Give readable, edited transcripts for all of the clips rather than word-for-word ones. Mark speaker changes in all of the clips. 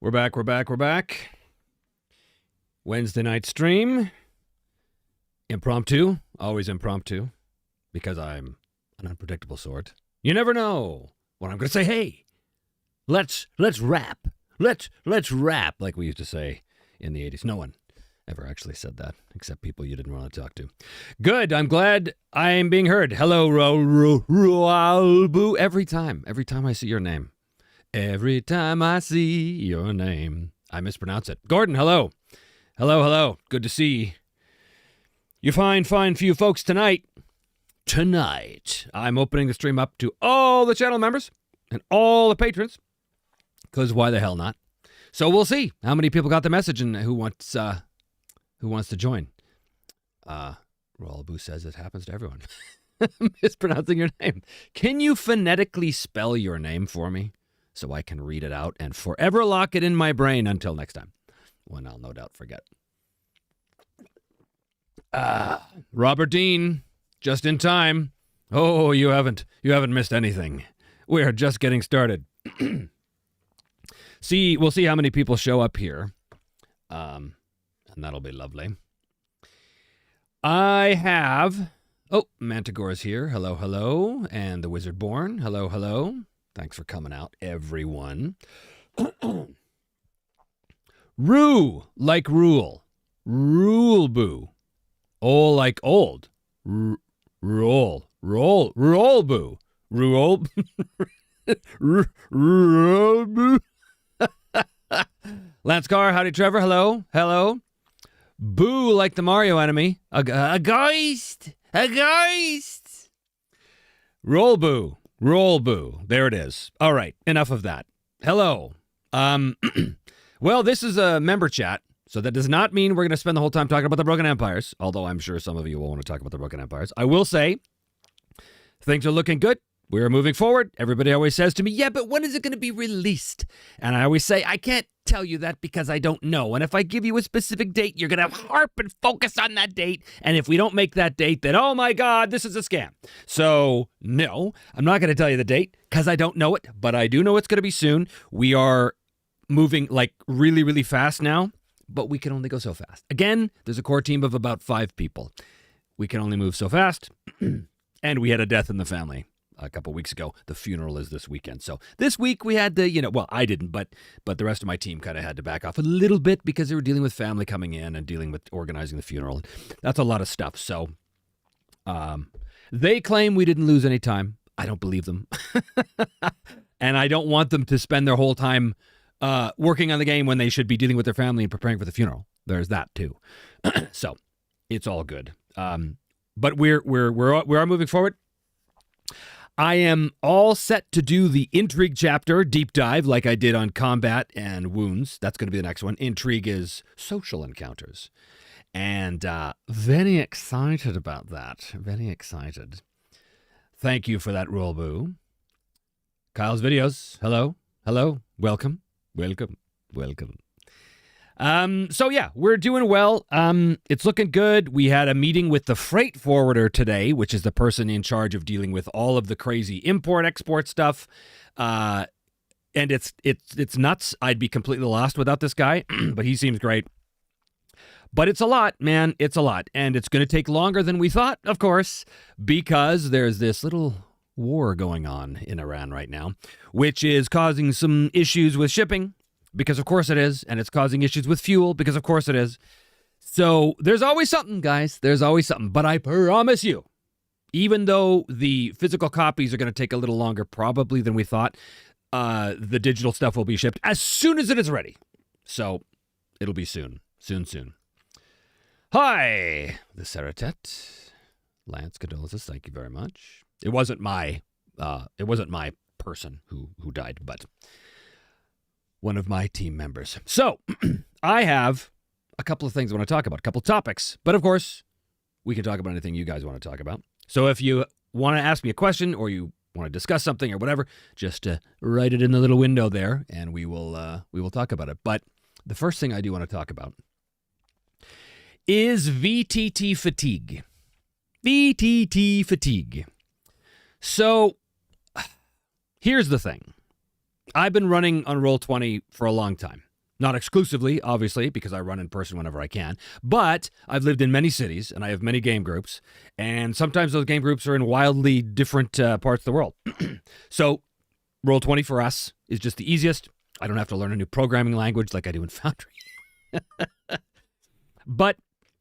Speaker 1: We're back. Wednesday night stream. Impromptu. Always impromptu. Because I'm an unpredictable sort. You never know when I'm going to say, hey, let's rap. Let's rap, like we used to say in the 80s. No one ever actually said that, except people you didn't want to talk to. Good. I'm glad I'm being heard. Hello, Roalbu. Every time I see your name. Every time I see your name, I mispronounce it. Gordon, hello. Hello. Good to see you fine few folks tonight. Tonight, I'm opening the stream up to all the channel members and all the patrons, because why the hell not? So we'll see how many people got the message and who wants to join. Roalbu says it happens to everyone. Mispronouncing your name. Can you phonetically spell your name for me? So I can read it out and forever lock it in my brain until next time, when I'll no doubt forget. Robert Dean, just in time. Oh, you haven't missed anything. We're just getting started. We'll see how many people show up here, and that'll be lovely. I have, Mantigore's here. Hello, and the Wizard Born. Hello. Thanks for coming out, everyone. Rue, like rule. Rule boo. Oh, like old. Roll boo. Roll boo. Lance Carr, howdy Trevor, hello. Boo, like the Mario enemy. A geist. Roll boo. There it is. All right, enough of that. Hello. Well, this is a member chat, so that does not mean we're going to spend the whole time talking about the Broken Empires, although I'm sure some of you will want to talk about the Broken Empires. I will say, things are looking good. We're moving forward. Everybody always says to me, yeah, but when is it going to be released? And I always say, I can't tell you that because I don't know. And if I give you a specific date, you're going to harp and focus on that date. And if we don't make that date, then, oh my God, this is a scam. So, no, I'm not going to tell you the date because I don't know it, but I do know it's going to be soon. We are moving like really, really fast now, but we can only go so fast. Again, there's a core team of about 5 people. We can only move so fast. And we had a death in the family a couple weeks ago. The funeral is this weekend. So this week we had to, well, I didn't, but the rest of my team kind of had to back off a little bit because they were dealing with family coming in and dealing with organizing the funeral. That's a lot of stuff. So they claim we didn't lose any time. I don't believe them. And I don't want them to spend their whole time working on the game when they should be dealing with their family and preparing for the funeral. There's that too. So it's all good. But we are moving forward. I am all set to do the Intrigue chapter deep dive like I did on combat and wounds. That's going to be the next one. Intrigue is social encounters. And very excited about that. Very excited. Thank you for that, Rollboo. Kyle's videos. Hello. Welcome. So yeah, we're doing well. It's looking good. We had a meeting with the freight forwarder today, which is the person in charge of dealing with all of the crazy import-export stuff. And it's nuts. I'd be completely lost without this guy, but he seems great. But it's a lot, man. It's a lot. And it's going to take longer than we thought, of course, because there's this little war going on in Iran right now, which is causing some issues with shipping. Because of course it is, and it's causing issues with fuel, because of course it is. So there's always something, guys. There's always something. But I promise you, even though the physical copies are going to take a little longer probably than we thought, the digital stuff will be shipped as soon as it is ready. So it'll be soon. Soon. Hi, the Saratet. Lance, condolences. Thank you very much. It wasn't my person who died, but one of my team members. So, I have a couple of things I want to talk about, a couple of topics. But of course, we can talk about anything you guys want to talk about. So if you want to ask me a question or you want to discuss something or whatever, just write it in the little window there and we will talk about it. But the first thing I do want to talk about is VTT fatigue. VTT fatigue. So, here's the thing. I've been running on Roll20 for a long time. Not exclusively, obviously, because I run in person whenever I can. But I've lived in many cities, and I have many game groups. And sometimes those game groups are in wildly different parts of the world. So Roll20 for us is just the easiest. I don't have to learn a new programming language like I do in Foundry. But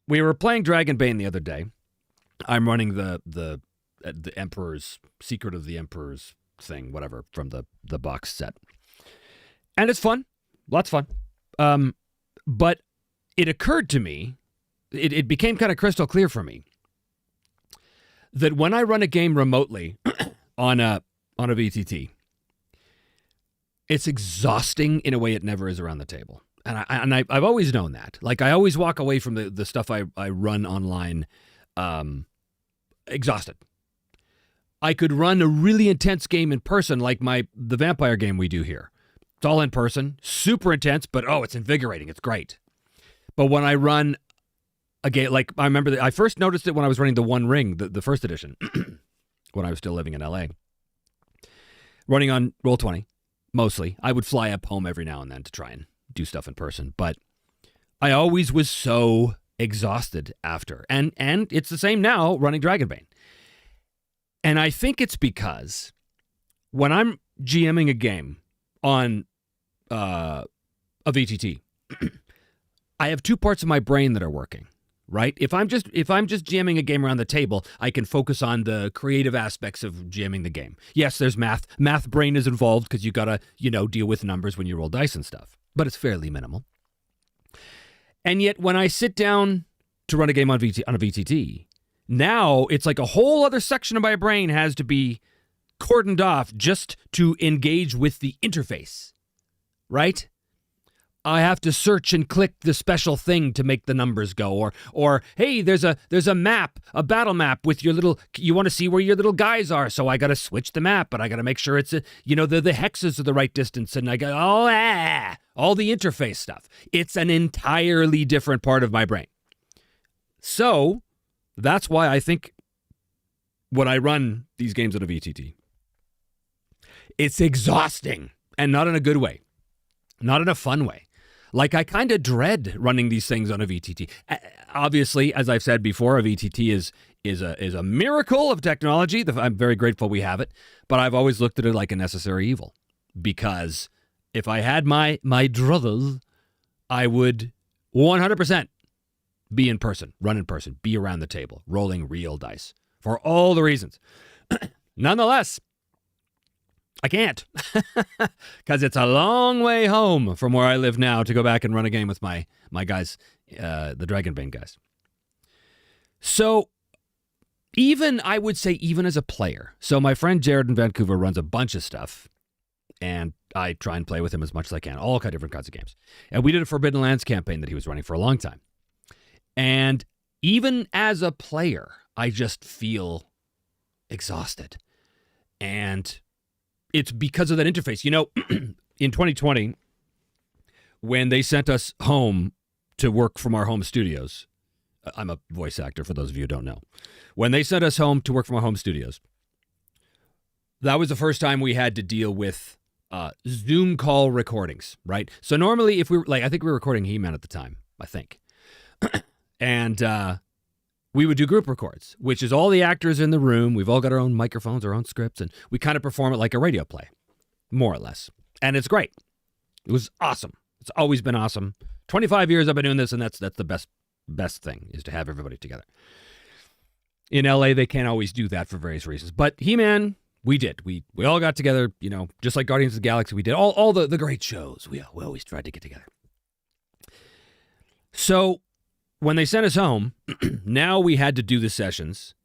Speaker 1: we were playing Dragonbane the other day. I'm running the Emperor's Secret of the Emperor's thing, whatever, from the box set. And it's fun. Lots of fun. But it occurred to me, it became kind of crystal clear for me, that when I run a game remotely on a VTT, it's exhausting in a way it never is around the table. And I've always known that. Like, I always walk away from the stuff I run online exhausted. I could run a really intense game in person, like the vampire game we do here. It's all in person, super intense, but it's invigorating. It's great. But when I run a game, like I remember I first noticed it when I was running the One Ring, the first edition, when I was still living in LA. Running on Roll20, mostly. I would fly up home every now and then to try and do stuff in person, but I always was so exhausted after. And it's the same now running Dragonbane. And I think it's because when I'm GMing a game on a VTT, I have two parts of my brain that are working, right? If I'm just GMing a game around the table, I can focus on the creative aspects of GMing the game. Yes, there's math. Math brain is involved because you gotta, deal with numbers when you roll dice and stuff. But it's fairly minimal. And yet when I sit down to run a game on a VTT, now it's like a whole other section of my brain has to be cordoned off just to engage with the interface, right? I have to search and click the special thing to make the numbers go, or hey, there's a map, a battle map with your little. You want to see where your little guys are, so I got to switch the map, but I got to make sure it's the hexes are the right distance, and I got all the interface stuff. It's an entirely different part of my brain. So that's why I think when I run these games at a VTT, it's exhausting, and not in a good way, not in a fun way. Like, I kind of dread running these things on a VTT. Obviously, as I've said before, a VTT is a miracle of technology. I'm very grateful we have it, but I've always looked at it like a necessary evil, because if I had my druthers, I would 100% be in person, run in person, be around the table, rolling real dice, for all the reasons. Nonetheless, I can't, because it's a long way home from where I live now to go back and run a game with my guys, the Dragonbane guys. So I would say even as a player, so my friend Jared in Vancouver runs a bunch of stuff, and I try and play with him as much as I can, all kind of different kinds of games. And we did a Forbidden Lands campaign that he was running for a long time. And even as a player, I just feel exhausted. And it's because of that interface. In 2020, when they sent us home to work from our home studios, I'm a voice actor for those of you who don't know. When they sent us home to work from our home studios, that was the first time we had to deal with Zoom call recordings, right? So normally if I think we were recording He-Man at the time, I think. And we would do group records, which is all the actors in the room. We've all got our own microphones, our own scripts, and we kind of perform it like a radio play, more or less. And it's great. It was awesome. It's always been awesome. 25 years I've been doing this, and that's the best thing, is to have everybody together. In LA, they can't always do that for various reasons. But He-Man, we did. We all got together, just like Guardians of the Galaxy. We did all the great shows. We always tried to get together. So when they sent us home, now we had to do the sessions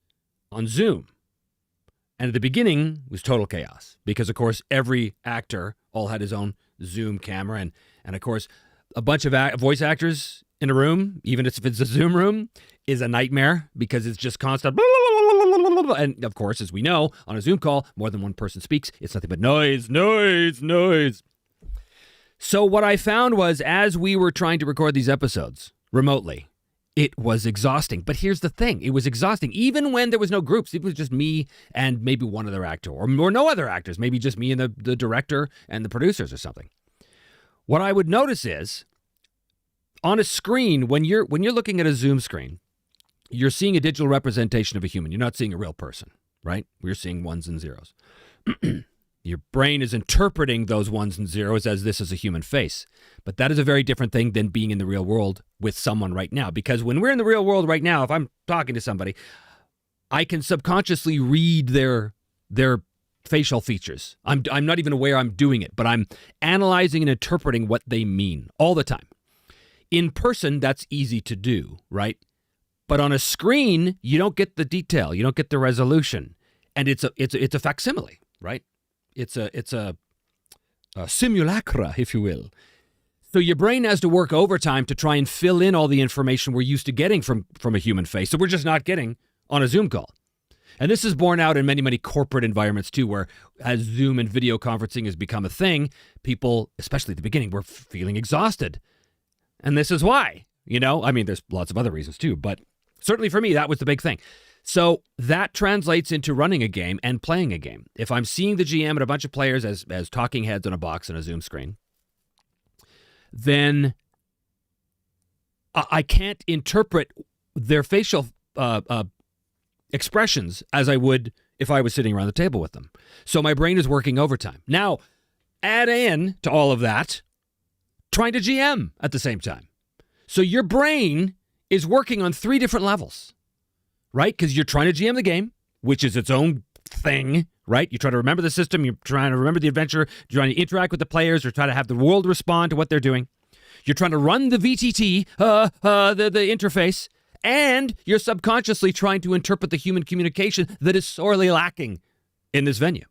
Speaker 1: on Zoom. And at the beginning, it was total chaos because, of course, every actor all had his own Zoom camera. And of course, a bunch of voice actors in a room, even if it's a Zoom room, is a nightmare because it's just constant. And, of course, as we know, on a Zoom call, more than one person speaks. It's nothing but noise, noise, noise. So what I found was, as we were trying to record these episodes remotely, it was exhausting. But here's the thing. It was exhausting. Even when there was no groups, it was just me and maybe one other actor or no other actors, maybe just me and the director and the producers or something. what I would notice is on a screen, when you're looking at a Zoom screen, you're seeing a digital representation of a human. You're not seeing a real person, right? We're seeing ones and zeros. Your brain is interpreting those ones and zeros as this is a human face. But that is a very different thing than being in the real world with someone right now. Because when we're in the real world right now, if I'm talking to somebody, I can subconsciously read their facial features. I'm not even aware I'm doing it, but I'm analyzing and interpreting what they mean all the time. In person, that's easy to do, right? But on a screen, you don't get the detail, you don't get the resolution, and it's a facsimile, right? It's a simulacra, if you will. So your brain has to work overtime to try and fill in all the information we're used to getting from a human face that we're just not getting on a Zoom call. And this is borne out in many, many corporate environments too, where as Zoom and video conferencing has become a thing, people, especially at the beginning, were feeling exhausted. And this is why, I mean, there's lots of other reasons too, but certainly for me, that was the big thing. So that translates into running a game and playing a game. If I'm seeing the GM and a bunch of players as talking heads on a box on a Zoom screen, then I can't interpret their facial expressions as I would if I was sitting around the table with them. So my brain is working overtime. Now, add in to all of that, trying to GM at the same time. So your brain is working on 3 different levels, right? Because you're trying to GM the game, which is its own thing, right? You try to remember the system, you're trying to remember the adventure, you're trying to interact with the players, you're trying to have the world respond to what they're doing. You're trying to run the VTT, the interface, and you're subconsciously trying to interpret the human communication that is sorely lacking in this venue.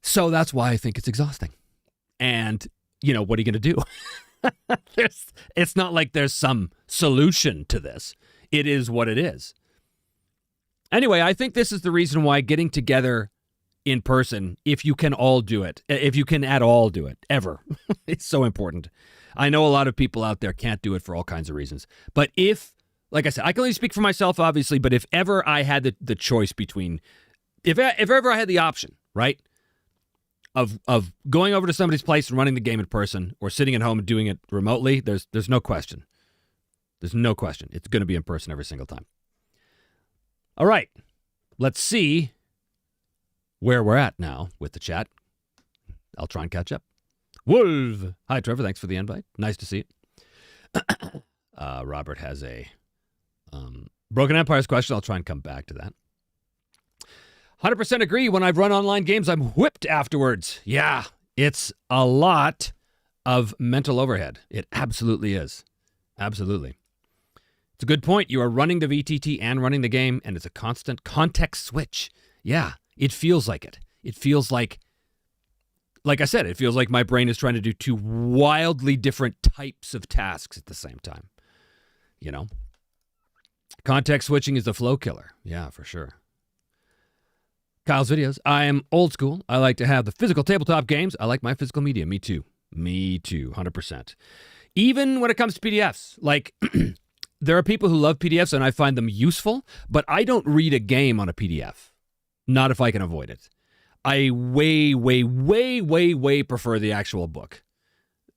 Speaker 1: So that's why I think it's exhausting. And, what are you going to do? It's not like there's some solution to this. It is what it is. Anyway, I think this is the reason why getting together in person, if you can all do it, if you can at all do it, ever, it's so important. I know a lot of people out there can't do it for all kinds of reasons. But if, like I said, I can only speak for myself, obviously, but if ever I had the choice between, if ever I had the option, right, of going over to somebody's place and running the game in person or sitting at home and doing it remotely, there's no question. There's no question. It's going to be in person every single time. All right. Let's see where we're at now with the chat. I'll try and catch up. Wolf. Hi, Trevor. Thanks for the invite. Nice to see it. Robert has a Broken Empires question. I'll try and come back to that. 100% agree. When I've run online games, I'm whipped afterwards. Yeah, it's a lot of mental overhead. It absolutely is. Absolutely. It's a good point. You are running the VTT and running the game, and it's a constant context switch. Yeah, it feels like it. It feels like I said, it feels like my brain is trying to do 2 wildly different types of tasks at the same time. Context switching is the flow killer. Yeah, for sure. Kyle's videos. I am old school. I like to have the physical tabletop games. I like my physical media. Me too. 100%. Even when it comes to PDFs. Like, there are people who love PDFs and I find them useful, but I don't read a game on a PDF. Not if I can avoid it. I way prefer the actual book.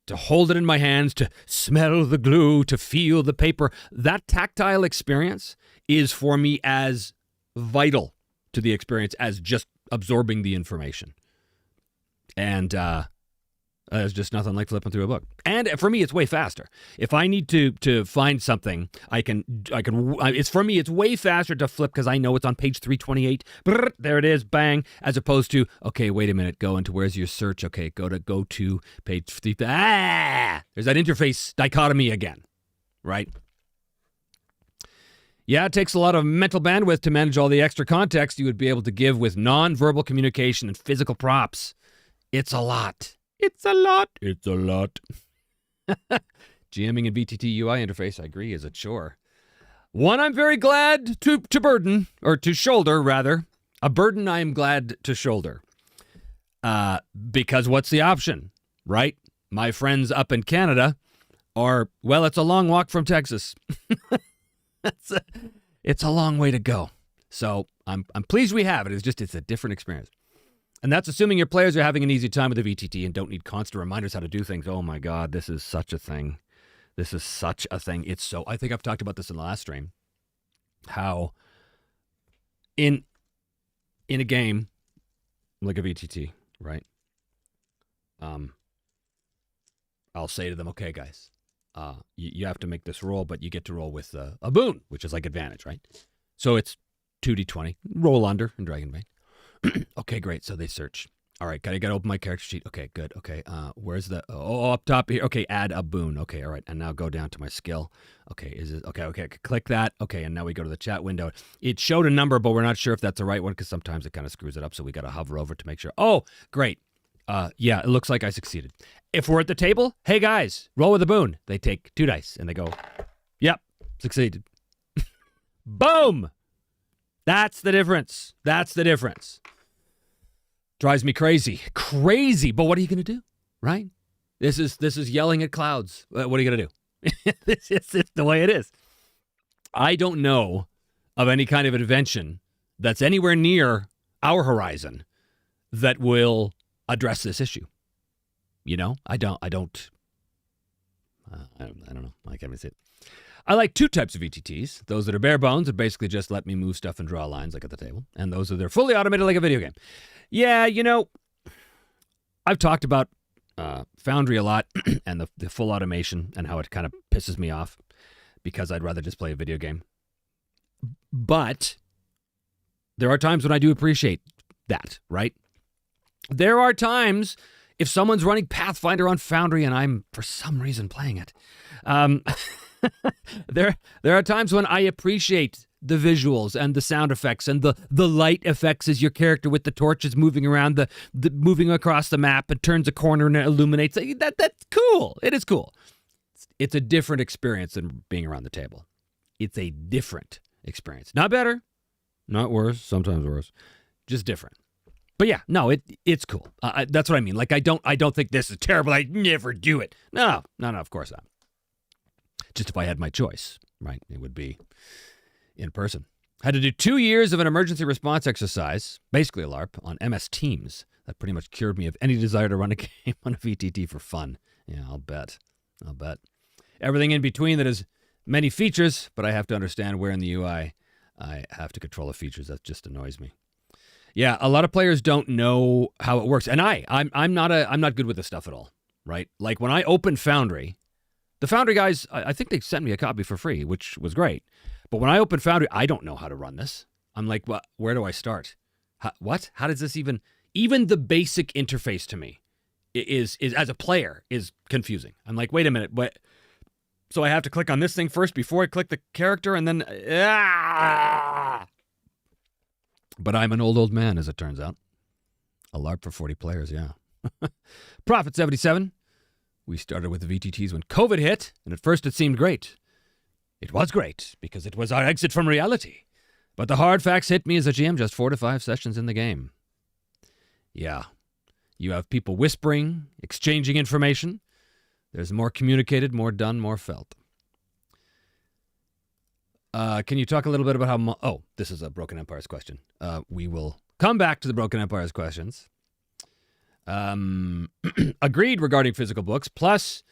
Speaker 1: To hold it in my hands, to smell the glue, to feel the paper. That tactile experience is for me as vital to the experience as just absorbing the information. And there's just nothing like flipping through a book. And for me, it's way faster. If I need to find something, it's for me, it's way faster to flip because I know it's on page 328. Brrr, there it is, bang. As opposed to, okay, wait a minute, go into where's your search? Okay, go to page 3. There's that interface dichotomy again, right? Yeah, it takes a lot of mental bandwidth to manage all the extra context you would be able to give with non-verbal communication and physical props. It's a lot. It's a lot. It's a lot. GMing in VTT UI interface, I agree, is a chore. One I'm very glad to burden, or to shoulder, rather. A burden I am glad to shoulder. Because what's the option, right? My friends up in Canada are, well, it's a long walk from Texas. It's a long way to go. So I'm pleased we have it. It's a different experience. And that's assuming your players are having an easy time with the VTT and don't need constant reminders how to do things. Oh my God, this is such a thing. This is such a thing. It's so, I think I've talked about this in the last stream, how in a game like a VTT, right? I'll say to them, okay, guys, you have to make this roll, but you get to roll with a boon, which is like advantage, right? So it's 2d20, roll under in Dragon Bane. Okay, great. So they search. All right, gotta open my character sheet. Okay, good. Okay, where's the up top here? Okay, add a boon. Okay, all right, and now go down to my skill. Okay, is it okay? Click that. Okay, and now we go to the chat window. It showed a number, but we're not sure if that's the right one because sometimes it kind of screws it up. So we gotta hover over to make sure. Oh, great. Yeah, it looks like I succeeded. If we're at the table, hey guys, roll with a boon. They take 2 dice and they go, yep, succeeded. Boom. That's the difference. That's the difference. Drives me crazy. Crazy. But what are you going to do? Right? This is yelling at clouds. What are you going to do? It's the way it is. I don't know of any kind of invention that's anywhere near our horizon that will address this issue. You know? I don't know. I can't even say it. I like 2 types of VTTs. Those that are bare bones and basically just let me move stuff and draw lines like at the table. And those that are fully automated like a video game. Yeah, you know, I've talked about Foundry a lot and the full automation and how it kind of pisses me off because I'd rather just play a video game. But there are times when I do appreciate that, right? There are times if someone's running Pathfinder on Foundry and I'm for some reason playing it, there are times when I appreciate the visuals and the sound effects and the light effects as your character with the torches moving around the moving across the map and turns a corner and it illuminates. That's cool. It is cool. It's a different experience than being around the table. It's a different experience. Not better, not worse, sometimes worse, just different. But yeah, no, it's cool. That's what I mean. Like I don't think this is terrible. I'd never do it. No, of course not. Just if I had my choice, right? It would be in person. Had to do 2 years of an emergency response exercise, basically a LARP, on MS Teams. That pretty much cured me of any desire to run a game on a VTT for fun. Yeah, I'll bet. Everything in between that has many features, but I have to understand where in the UI I have to control the features. That just annoys me. Yeah, a lot of players don't know how it works, and I'm not good with this stuff at all, right? Like when I opened Foundry, the Foundry guys, I think they sent me a copy for free, which was great. But when I opened Foundry, I don't know how to run this. I'm like, well, where do I start? What? How does this even the basic interface to me is as a player is confusing. I'm like, wait a minute, what? So I have to click on this thing first before I click the character and then, But I'm an old man, as it turns out. A LARP for 40 players, yeah. Prophet 77. We started with the VTTs when COVID hit, and at first it seemed great. It was great, because it was our exit from reality. But the hard facts hit me as a GM just 4 to 5 sessions in the game. Yeah. You have people whispering, exchanging information. There's more communicated, more done, more felt. Can you talk a little bit about how... this is a Broken Empires question. We will come back to the Broken Empires questions. Agreed regarding physical books. Plus,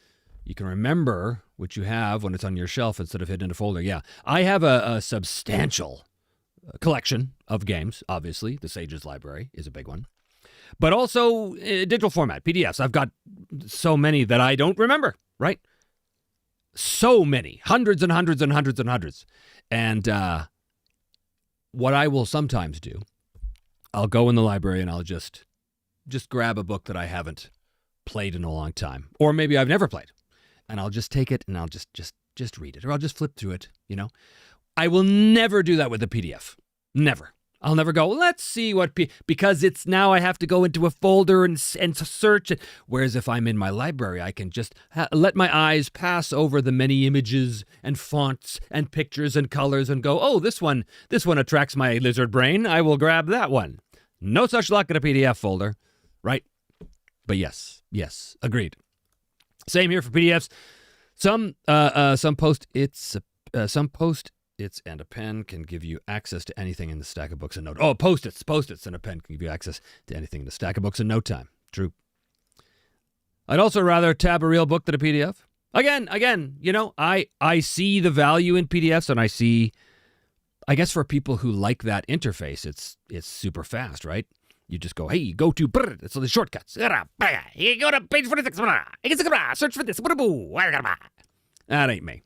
Speaker 1: you can remember what you have when it's on your shelf instead of hidden in a folder. Yeah, I have a substantial collection of games. Obviously, the Sage's Library is a big one. But also digital format, PDFs. I've got so many that I don't remember, right? So many. Hundreds and hundreds and hundreds and hundreds. And what I will sometimes do, I'll go in the library and I'll just grab a book that I haven't played in a long time. Or maybe I've never played. And I'll just take it and I'll just read it. Or I'll just flip through it, you know. I will never do that with a PDF. Never. I'll never go, let's see what... because it's now I have to go into a folder and search it. Whereas if I'm in my library, I can just let my eyes pass over the many images and fonts and pictures and colors and go, oh, this one attracts my lizard brain. I will grab that one. No such luck in a PDF folder, right? But yes, agreed. Same here for PDFs. Some post-its Post-its and a pen can give you access to anything in the stack of books in no time. Oh, Post-its and a pen can give you access to anything in the stack of books in no time. True. I'd also rather tab a real book than a PDF. Again, you know, I see the value in PDFs, and I guess for people who like that interface, it's super fast, right? You just go, hey, go to, it's all the shortcuts. You go to page 46, search for this. That ain't me.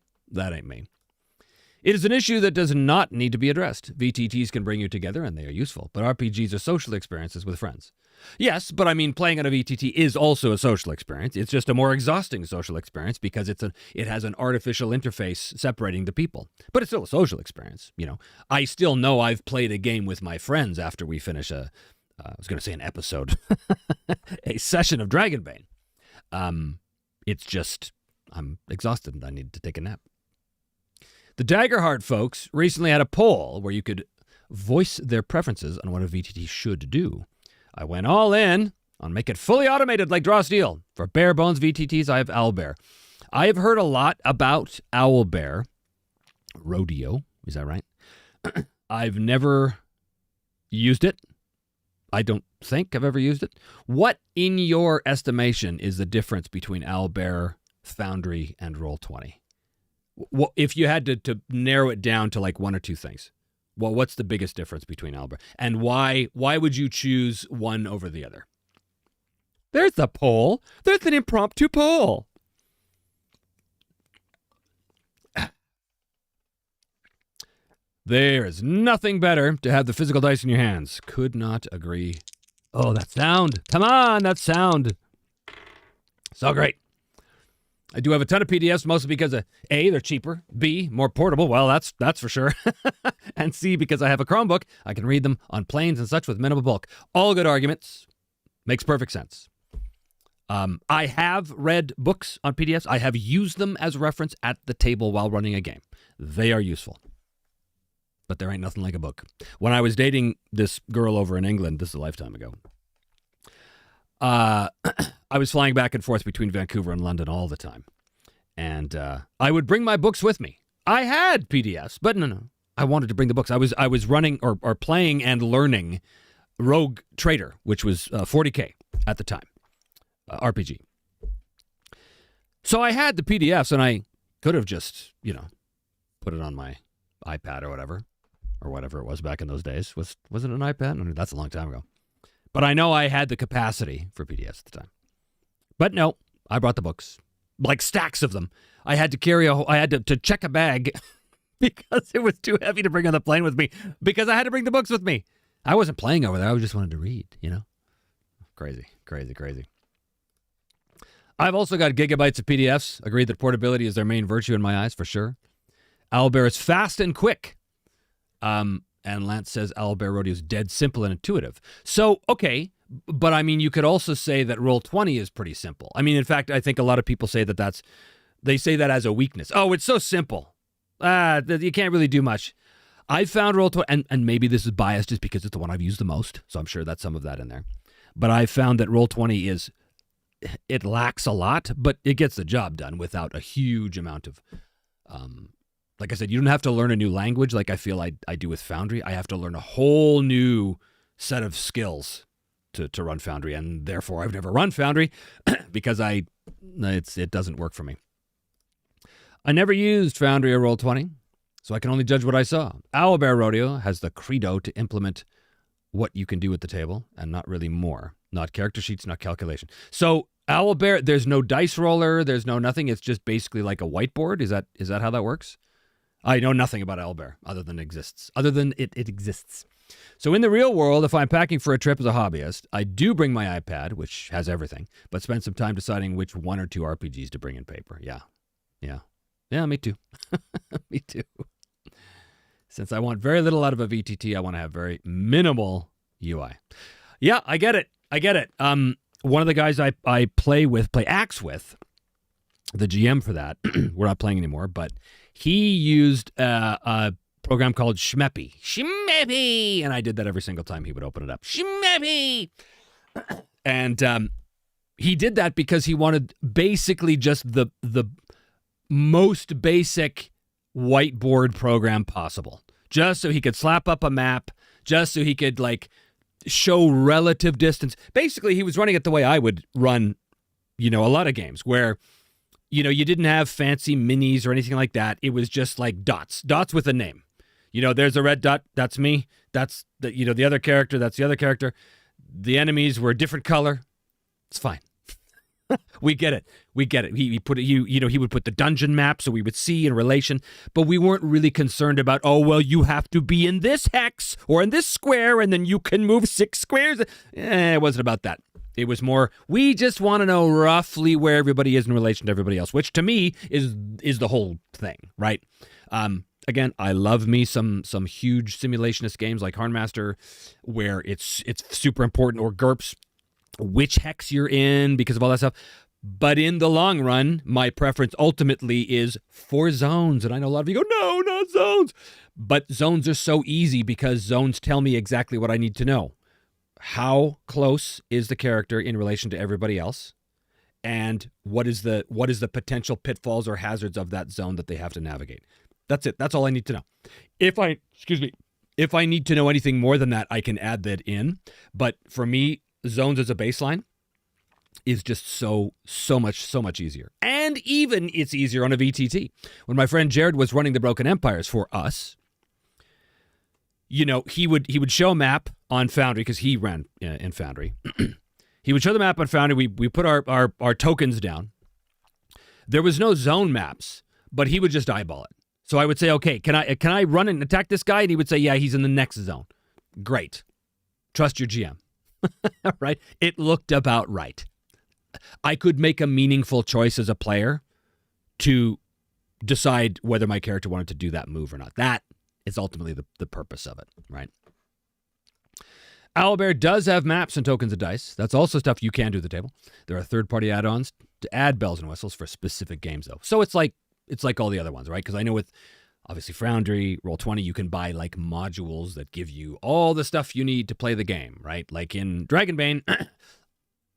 Speaker 1: It is an issue that does not need to be addressed. VTTs can bring you together, and they are useful, but RPGs are social experiences with friends. Yes, but I mean, playing on a VTT is also a social experience. It's just a more exhausting social experience because it has an artificial interface separating the people. But it's still a social experience, you know. I still know I've played a game with my friends after we finish an episode, a session of Dragonbane. It's just, I'm exhausted and I need to take a nap. The Daggerheart folks recently had a poll where you could voice their preferences on what a VTT should do. I went all in on make it fully automated like Draw Steel. For bare bones VTTs, I have Owlbear. I have heard a lot about Owlbear. Rodeo, is that right? I've never used it. I don't think I've ever used it. What, in your estimation, is the difference between Owlbear, Foundry, and Roll20? Well, if you had to narrow it down to like one or two things, well, what's the biggest difference between Owlbear? And why would you choose one over the other? There's the poll. There's an impromptu poll. There is nothing better to have the physical dice in your hands. Could not agree. Oh, that sound. Come on, that sound. So great. I do have a ton of PDFs, mostly because A, they're cheaper, B, more portable, well, that's for sure, and C, because I have a Chromebook, I can read them on planes and such with minimal bulk. All good arguments. Makes perfect sense. I have read books on PDFs. I have used them as reference at the table while running a game. They are useful. But there ain't nothing like a book. When I was dating this girl over in England, this is a lifetime ago, I was flying back and forth between Vancouver and London all the time. And I would bring my books with me. I had PDFs, but no. I wanted to bring the books. I was running or playing and learning Rogue Trader, which was 40K at the time, RPG. So I had the PDFs, and I could have just, put it on my iPad or whatever it was back in those days. Was it an iPad? No, that's a long time ago. But I know I had the capacity for PDFs at the time. But no, I brought the books, like stacks of them. I had to carry I had to check a bag because it was too heavy to bring on the plane with me because I had to bring the books with me. I wasn't playing over there. I just wanted to read, Crazy. I've also got gigabytes of PDFs. Agreed that portability is their main virtue in my eyes, for sure. Owlbear is fast and quick. And Lance says Owlbear Rodeo is dead simple and intuitive. So, okay, but I mean, you could also say that Roll20 is pretty simple. I mean, in fact, I think a lot of people say they say that as a weakness. Oh, it's so simple. You can't really do much. I found Roll20, and maybe this is biased just because it's the one I've used the most, so I'm sure that's some of that in there. But I found that Roll20 it lacks a lot, but it gets the job done without a huge amount of, like I said, you don't have to learn a new language like I feel I do with Foundry. I have to learn a whole new set of skills to run Foundry, and therefore I've never run Foundry because it doesn't work for me. I never used Foundry or Roll20, so I can only judge what I saw. Owlbear Rodeo has the credo to implement what you can do at the table and not really more. Not character sheets, not calculation. So Owlbear, there's no dice roller, there's no nothing. It's just basically like a whiteboard. Is that how that works? I know nothing about Owlbear other than it exists. So in the real world, if I'm packing for a trip as a hobbyist, I do bring my iPad, which has everything, but spend some time deciding which one or two RPGs to bring in paper. Yeah, me too. Me too. Since I want very little out of a VTT, I want to have very minimal UI. Yeah, I get it. One of the guys I play Axe with, the GM for that, we're not playing anymore, but he used a program called Schmeppy. Schmeppy! And I did that every single time he would open it up. Schmeppy! And he did that because he wanted basically just the most basic whiteboard program possible, just so he could slap up a map, just so he could like show relative distance. Basically, he was running it the way I would run, a lot of games where, you didn't have fancy minis or anything like that. It was just like dots with a name. There's a red dot. That's me. That's the other character. That's the other character. The enemies were a different color. It's fine. We get it. He put it. He would put the dungeon map so we would see in relation, but we weren't really concerned about. Oh well, you have to be in this hex or in this square, and then you can move 6 squares. It wasn't about that. It was more. We just want to know roughly where everybody is in relation to everybody else, which to me is the whole thing, right? Again, I love me some huge simulationist games like Hardmaster, where it's super important, or GURPS, which hex you're in because of all that stuff. But in the long run, my preference ultimately is for zones. And I know a lot of you go, no, not zones. But zones are so easy because zones tell me exactly what I need to know. How close is the character in relation to everybody else? And what is the potential pitfalls or hazards of that zone that they have to navigate? That's it. That's all I need to know. If I need to know anything more than that, I can add that in. But for me, zones as a baseline is just so much easier. And even it's easier on a VTT. When my friend Jared was running the Broken Empires for us, he would show a map on Foundry because he ran in Foundry. He would show the map on Foundry. We put our tokens down. There was no zone maps, but he would just eyeball it. So I would say, okay, can I run and attack this guy? And he would say, yeah, he's in the next zone. Great. Trust your GM. Right? It looked about right. I could make a meaningful choice as a player to decide whether my character wanted to do that move or not. That is ultimately the purpose of it, right? Owlbear does have maps and tokens of dice. That's also stuff you can do at the table. There are third-party add-ons to add bells and whistles for specific games, though. So it's like all the other ones, right? Because I know with, obviously, Foundry, Roll20, you can buy, like, modules that give you all the stuff you need to play the game, right? Like in Dragonbane,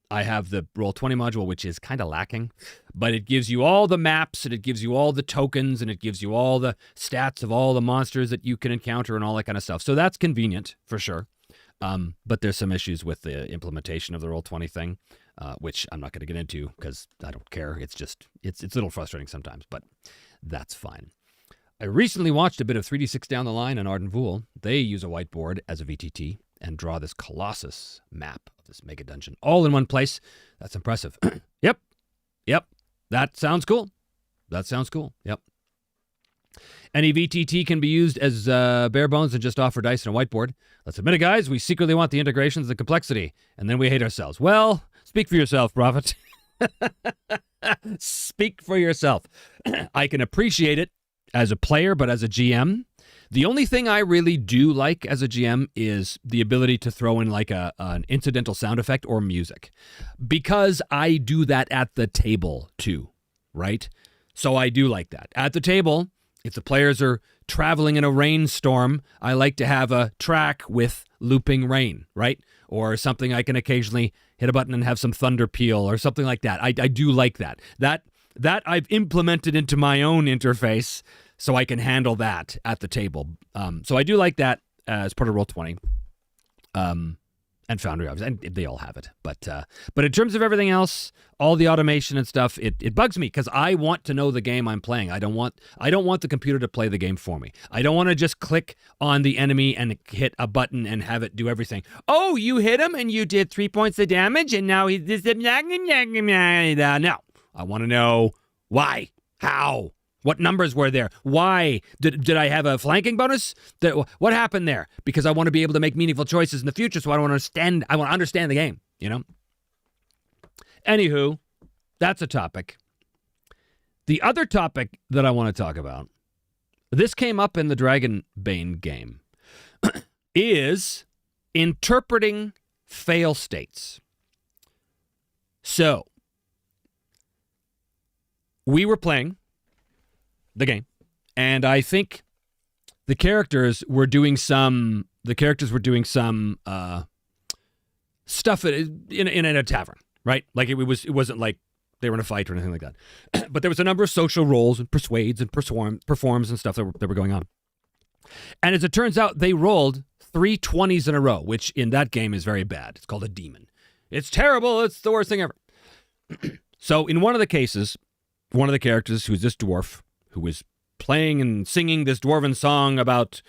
Speaker 1: I have the Roll20 module, which is kind of lacking, but it gives you all the maps, and it gives you all the tokens, and it gives you all the stats of all the monsters that you can encounter and all that kind of stuff. So that's convenient, for sure. But there's some issues with the implementation of the Roll20 thing, which I'm not going to get into because I don't care. It's a little frustrating sometimes, but that's fine. I recently watched a bit of 3D6 Down the Line on Arden Vool. They use a whiteboard as a VTT and draw this Colossus map of this mega dungeon all in one place. That's impressive. Yep. That sounds cool. Yep. Any VTT can be used as bare bones and just offer dice and a whiteboard. Let's admit it, guys. We secretly want the integrations, the complexity, and then we hate ourselves. Well, speak for yourself, Prophet. Speak for yourself. I can appreciate it as a player, but as a GM, the only thing I really do like as a GM is the ability to throw in like an incidental sound effect or music, because I do that at the table too, right? So I do like that. At the table, if the players are traveling in a rainstorm, I like to have a track with looping rain, right? Or something I can occasionally hit a button and have some thunder peal or something like that. I do like that. That I've implemented into my own interface so I can handle that at the table. So I do like that as part of Roll20. And Foundry, obviously, and they all have it. But in terms of everything else, all the automation and stuff, it bugs me because I want to know the game I'm playing. I don't want the computer to play the game for me. I don't want to just click on the enemy and hit a button and have it do everything. Oh, you hit him and you did 3 points of damage and now he's this. No, I want to know why, how. What numbers were there? Why? Did I have a flanking bonus? What happened there? Because I want to be able to make meaningful choices in the future, so I want to understand the game, Anywho, that's a topic. The other topic that I want to talk about, this came up in the Dragonbane game, is interpreting fail states. So, we were playing the game, and I think the characters were doing some stuff in a tavern, right? Like it wasn't like they were in a fight or anything like that. But there was a number of social roles and persuades and performs and stuff that were going on. And as it turns out, they rolled 3 20s in a row, which in that game is very bad. It's called a demon. It's terrible. It's the worst thing ever. So in one of the cases, one of the characters, who's this dwarf, who was playing and singing this dwarven song about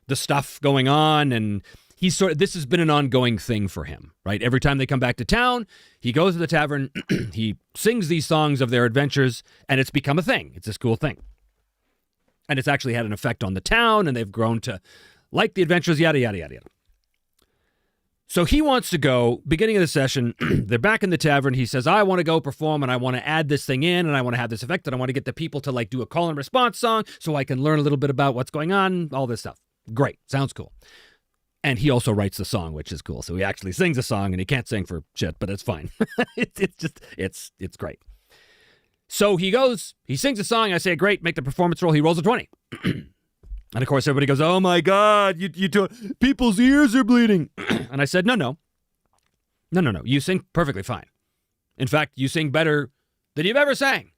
Speaker 1: the stuff going on, and this has been an ongoing thing for him, right? Every time they come back to town, he goes to the tavern, he sings these songs of their adventures, and it's become a thing. It's this cool thing. And it's actually had an effect on the town, and they've grown to like the adventures, yada, yada, yada, yada. So he wants to go, beginning of the session, they're back in the tavern. He says, I want to go perform, and I want to add this thing in, and I want to have this effect, and I want to get the people to do a call and response song so I can learn a little bit about what's going on, all this stuff. Great. Sounds cool. And he also writes the song, which is cool. So he actually sings a song, and he can't sing for shit, but it's fine. It's great. So he goes, he sings a song. I say, great, make the performance roll. He rolls a 20. And of course, everybody goes, oh my God, people's ears are bleeding. And I said, no. You sing perfectly fine. In fact, you sing better than you've ever sang.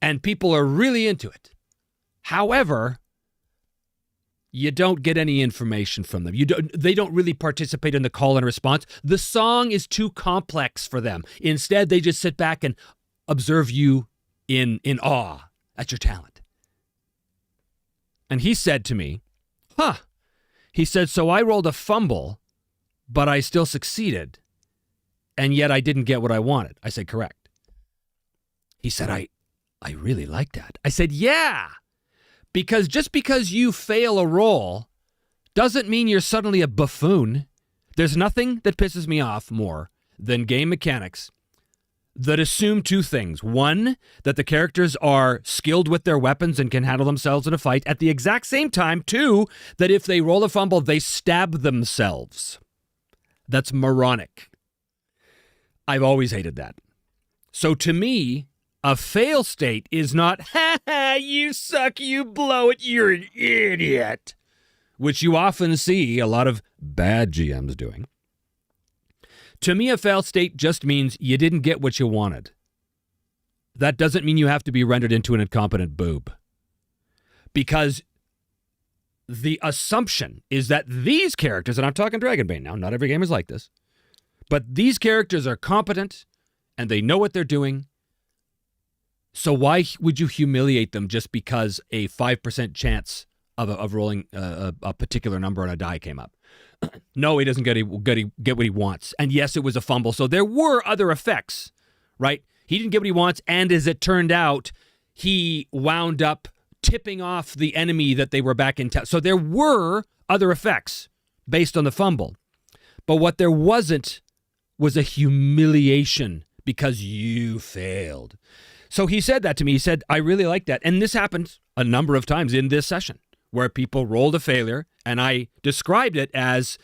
Speaker 1: And people are really into it. However, you don't get any information from them. They don't really participate in the call and response. The song is too complex for them. Instead, they just sit back and observe you in awe at your talent. And he said to me, he said, so I rolled a fumble, but I still succeeded, and yet I didn't get what I wanted. I said, correct. He said, I really like that. I said, yeah, because just because you fail a roll doesn't mean you're suddenly a buffoon. There's nothing that pisses me off more than game mechanics that assume 2 things. 1, that the characters are skilled with their weapons and can handle themselves in a fight at the exact same time. 2, that if they roll a fumble, they stab themselves. That's moronic. I've always hated that. So to me, a fail state is not, you suck, you blow it, you're an idiot, which you often see a lot of bad GMs doing. To me, a fail state just means you didn't get what you wanted. That doesn't mean you have to be rendered into an incompetent boob. Because the assumption is that these characters, and I'm talking Dragonbane now, not every game is like this, but these characters are competent and they know what they're doing. So why would you humiliate them just because a 5% chance of rolling a particular number on a die came up? No, he doesn't get what he wants. And yes, it was a fumble. So there were other effects, right? He didn't get what he wants. And as it turned out, he wound up tipping off the enemy that they were back in town. So there were other effects based on the fumble. But what there wasn't was a humiliation because you failed. So he said that to me. He said, I really like that. And this happened a number of times in this session where people rolled a failure, and I described it as,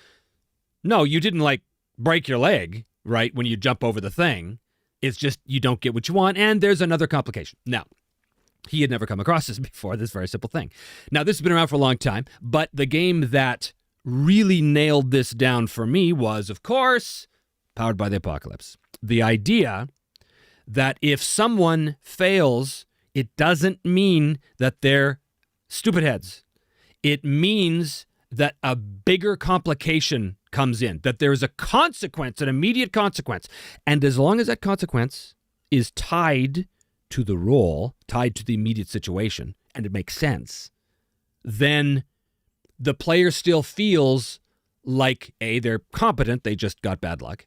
Speaker 1: no, you didn't break your leg, right, when you jump over the thing. It's just you don't get what you want, and there's another complication. Now, he had never come across this before, this very simple thing. Now, this has been around for a long time, but the game that really nailed this down for me was, of course, Powered by the Apocalypse. The idea that if someone fails, it doesn't mean that they're stupid heads. It means that a bigger complication comes in, that there's a consequence, an immediate consequence. And as long as that consequence is tied to the roll, tied to the immediate situation, and it makes sense, then the player still feels like, A, they're competent, they just got bad luck,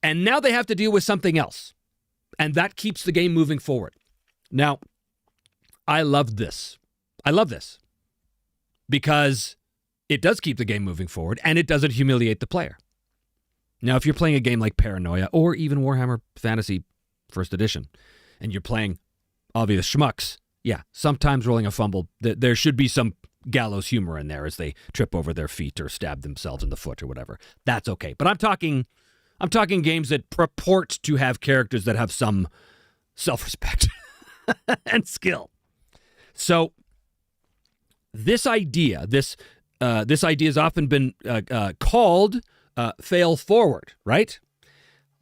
Speaker 1: and now they have to deal with something else. And that keeps the game moving forward. Now, I love this. Because it does keep the game moving forward, and it doesn't humiliate the player. Now, if you're playing a game like Paranoia, or even Warhammer Fantasy First Edition, and you're playing obvious schmucks, yeah, sometimes rolling a fumble, there should be some gallows humor in there as they trip over their feet or stab themselves in the foot or whatever. That's okay. But I'm talking games that purport to have characters that have some self-respect and skill. So this idea has often been called fail forward, right?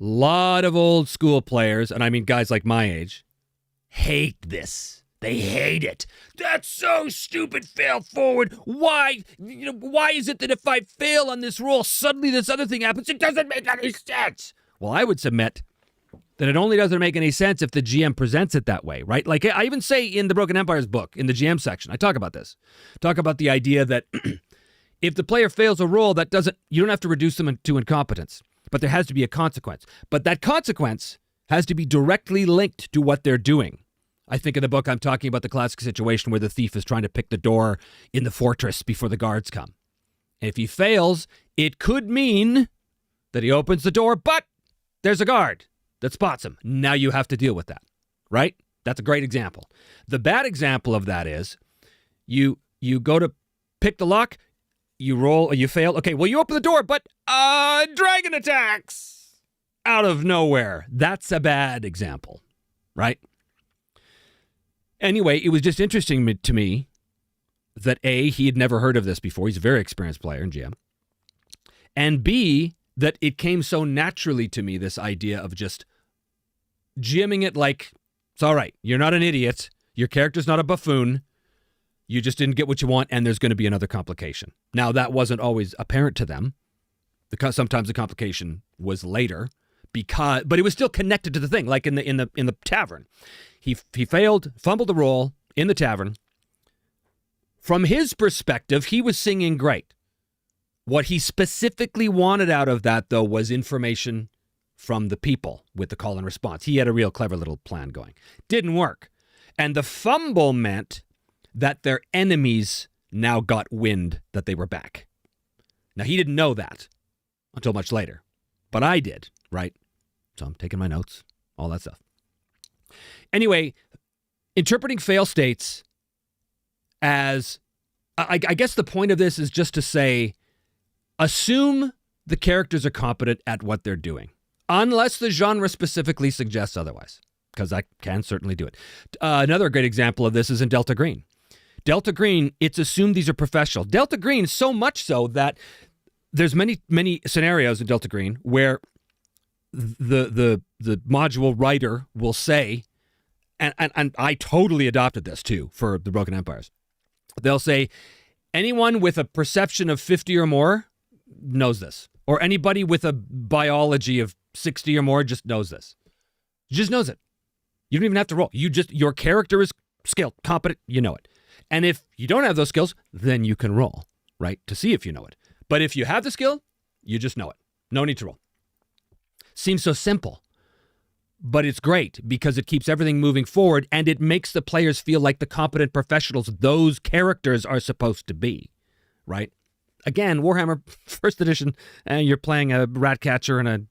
Speaker 1: lot of old school players, and I mean guys like my age, hate this. They hate it. That's so stupid, fail forward. Why is it that if I fail on this roll, suddenly this other thing happens? It doesn't make any sense. Well, I would submit that it only doesn't make any sense if the GM presents it that way, right? Like I even say in the Broken Empires book, in the GM section, I talk about this. Talk about the idea that if the player fails a roll, you don't have to reduce them to incompetence, but there has to be a consequence. But that consequence has to be directly linked to what they're doing. I think in the book I'm talking about the classic situation where the thief is trying to pick the door in the fortress before the guards come. And if he fails, it could mean that he opens the door, but there's a guard that spots him. Now you have to deal with that, right? That's a great example. The bad example of that is you go to pick the lock, you roll, or you fail. Okay, well, you open the door, but dragon attacks out of nowhere. That's a bad example, right? Anyway, it was just interesting to me that A, he had never heard of this before. He's a very experienced player in GM. And B, that it came so naturally to me, this idea of just GMing it like, it's all right. You're not an idiot. Your character's not a buffoon. You just didn't get what you want, and there's going to be another complication. Now, that wasn't always apparent to them, because sometimes the complication was later, but it was still connected to the thing, like in the tavern. He failed, fumbled the roll in the tavern. From his perspective, he was singing great. What he specifically wanted out of that, though, was information from the people with the call and response. He had a real clever little plan going. Didn't work. And the fumble meant that their enemies now got wind that they were back. Now, he didn't know that until much later. But I did, right? So I'm taking my notes, all that stuff. Anyway, interpreting fail states as, I guess the point of this is just to say, assume the characters are competent at what they're doing, unless the genre specifically suggests otherwise, because I can certainly do it. Another great example of this is in Delta Green. Delta Green, it's assumed these are professional. Delta Green, so much so that there's many scenarios in Delta Green where the module writer will say, and I totally adopted this too for the Broken Empires. They'll say, anyone with a perception of 50 or more knows this. Or anybody with a biology of 60 or more just knows this. Just knows it. You don't even have to roll. Your character is skilled, competent, you know it. And if you don't have those skills, then you can roll, right? To see if you know it. But if you have the skill, you just know it. No need to roll. Seems so simple. But it's great because it keeps everything moving forward and it makes the players feel like the competent professionals those characters are supposed to be, right? Again, Warhammer 1st edition, and you're playing a rat catcher and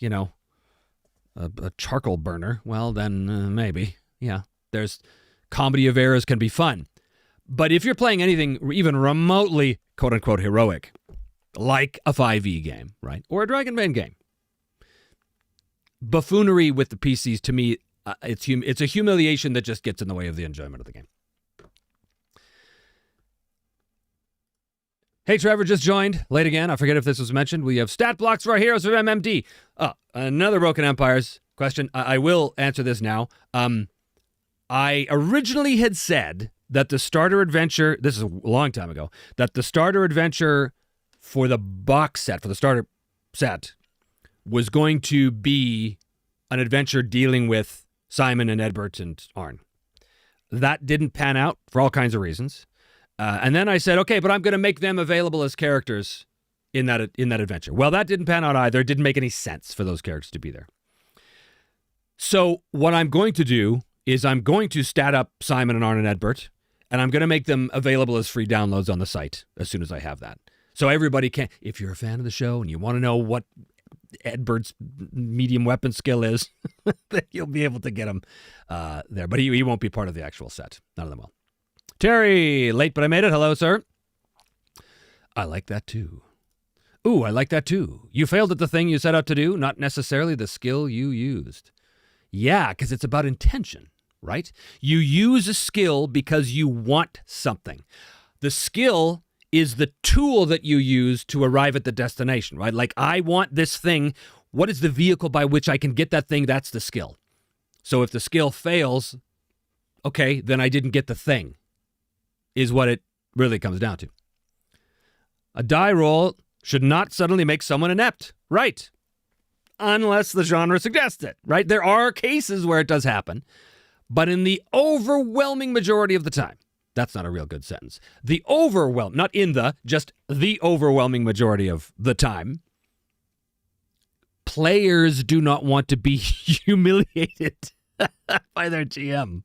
Speaker 1: a charcoal burner. Well, then maybe, yeah. There's comedy of errors can be fun. But if you're playing anything even remotely, quote-unquote, heroic, like a 5e game, right, or a Dragonbane game, buffoonery with the PCs, to me, it's a humiliation that just gets in the way of the enjoyment of the game. Hey, Trevor just joined. Late again. I forget if this was mentioned. We have stat blocks for our heroes of MMD. Another Broken Empires question. I will answer this now. I originally had said that the starter adventure, this is a long time ago, that the starter adventure for the box set, for the starter set, was going to be an adventure dealing with Simon and Edbert and Arn. That didn't pan out for all kinds of reasons. And then I said, okay, but I'm going to make them available as characters in that adventure. Well, that didn't pan out either. It didn't make any sense for those characters to be there. So what I'm going to do is I'm going to stat up Simon and Arn and Edbert, and I'm going to make them available as free downloads on the site as soon as I have that. So everybody can, if you're a fan of the show and you want to know what Edbert's medium weapon skill is, then you'll be able to get him there. But he won't be part of the actual set. None of them will. Terry, late but I made it. Hello, sir. I like that too. Ooh, I like that too. You failed at the thing you set out to do, not necessarily the skill you used. Yeah, because it's about intention, right? You use a skill because you want something. The skill is the tool that you use to arrive at the destination, right? Like, I want this thing. What is the vehicle by which I can get that thing? That's the skill. So if the skill fails, okay, then I didn't get the thing, is what it really comes down to. A die roll should not suddenly make someone inept. Right. Unless the genre suggests it, right? There are cases where it does happen, but in the overwhelming majority of the time, that's not a real good sentence. Not in the, just the overwhelming majority of the time, players do not want to be humiliated by their GM.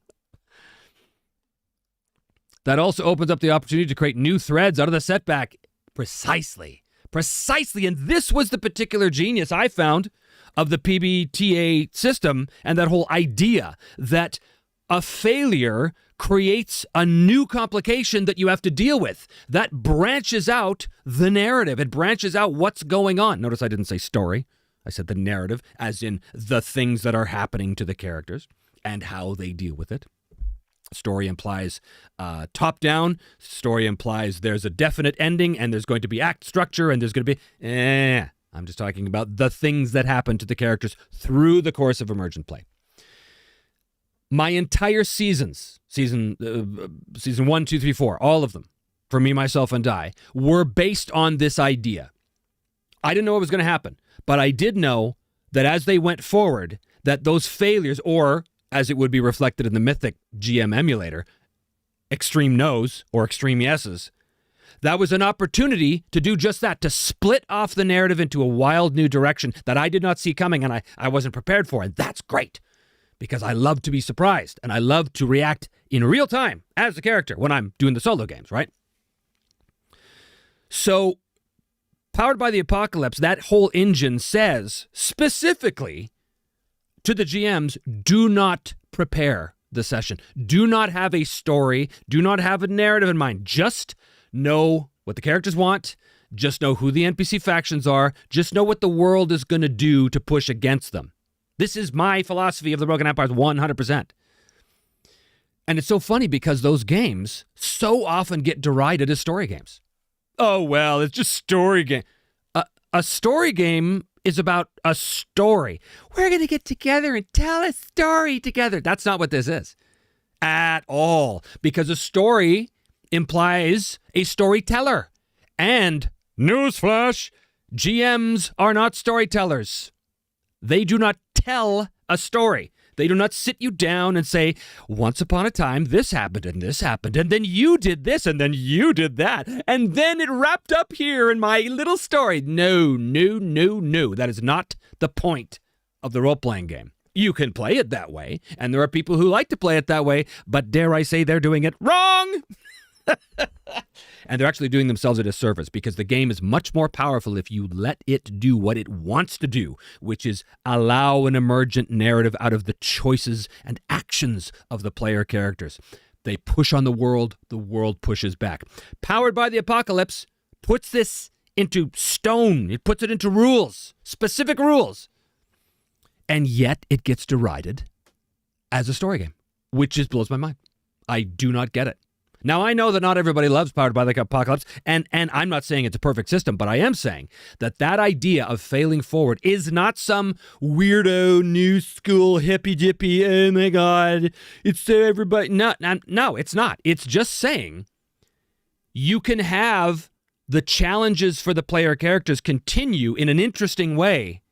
Speaker 1: That also opens up the opportunity to create new threads out of the setback. Precisely. And this was the particular genius I found of the PBTA system and that whole idea that a failure creates a new complication that you have to deal with. That branches out the narrative. It branches out what's going on. Notice I didn't say story. I said the narrative, as in the things that are happening to the characters and how they deal with it. Story implies top-down. Story implies there's a definite ending and there's going to be act structure and there's going to be... I'm just talking about the things that happen to the characters through the course of emergent play. My entire seasons, season 1, 2, 3, 4, all of them, for me, myself, and I, were based on this idea. I didn't know what was going to happen, but I did know that as they went forward, that those failures, or as it would be reflected in the Mythic GM emulator, extreme no's or extreme yeses, that was an opportunity to do just that, to split off the narrative into a wild new direction that I did not see coming and I wasn't prepared for. And that's great, because I love to be surprised and I love to react in real time as a character when I'm doing the solo games, right? So, Powered by the Apocalypse, that whole engine says specifically to the GMs, do not prepare the session. Do not have a story. Do not have a narrative in mind. Just know what the characters want. Just know who the NPC factions are. Just know what the world is going to do to push against them. This is my philosophy of the Broken Empires 100%. And it's so funny because those games so often get derided as story games. Oh, well, it's just story game. A story game is about a story. We're going to get together and tell a story together. That's not what this is at all, because a story implies a storyteller. And, newsflash, GMs are not storytellers. They do not tell a story. They do not sit you down and say, once upon a time, this happened, and then you did this, and then you did that, and then it wrapped up here in my little story. No. That is not the point of the role-playing game. You can play it that way, and there are people who like to play it that way, but dare I say they're doing it wrong? And they're actually doing themselves a disservice, because the game is much more powerful if you let it do what it wants to do, which is allow an emergent narrative out of the choices and actions of the player characters. They push on the world pushes back. Powered by the Apocalypse puts this into stone. It puts it into rules, specific rules. And yet it gets derided as a story game, which just blows my mind. I do not get it. Now, I know that not everybody loves Powered by the Apocalypse, and I'm not saying it's a perfect system, but I am saying that idea of failing forward is not some weirdo, new school, hippy-dippy, oh my God, it's so everybody... No, it's not. It's just saying you can have the challenges for the player characters continue in an interesting way,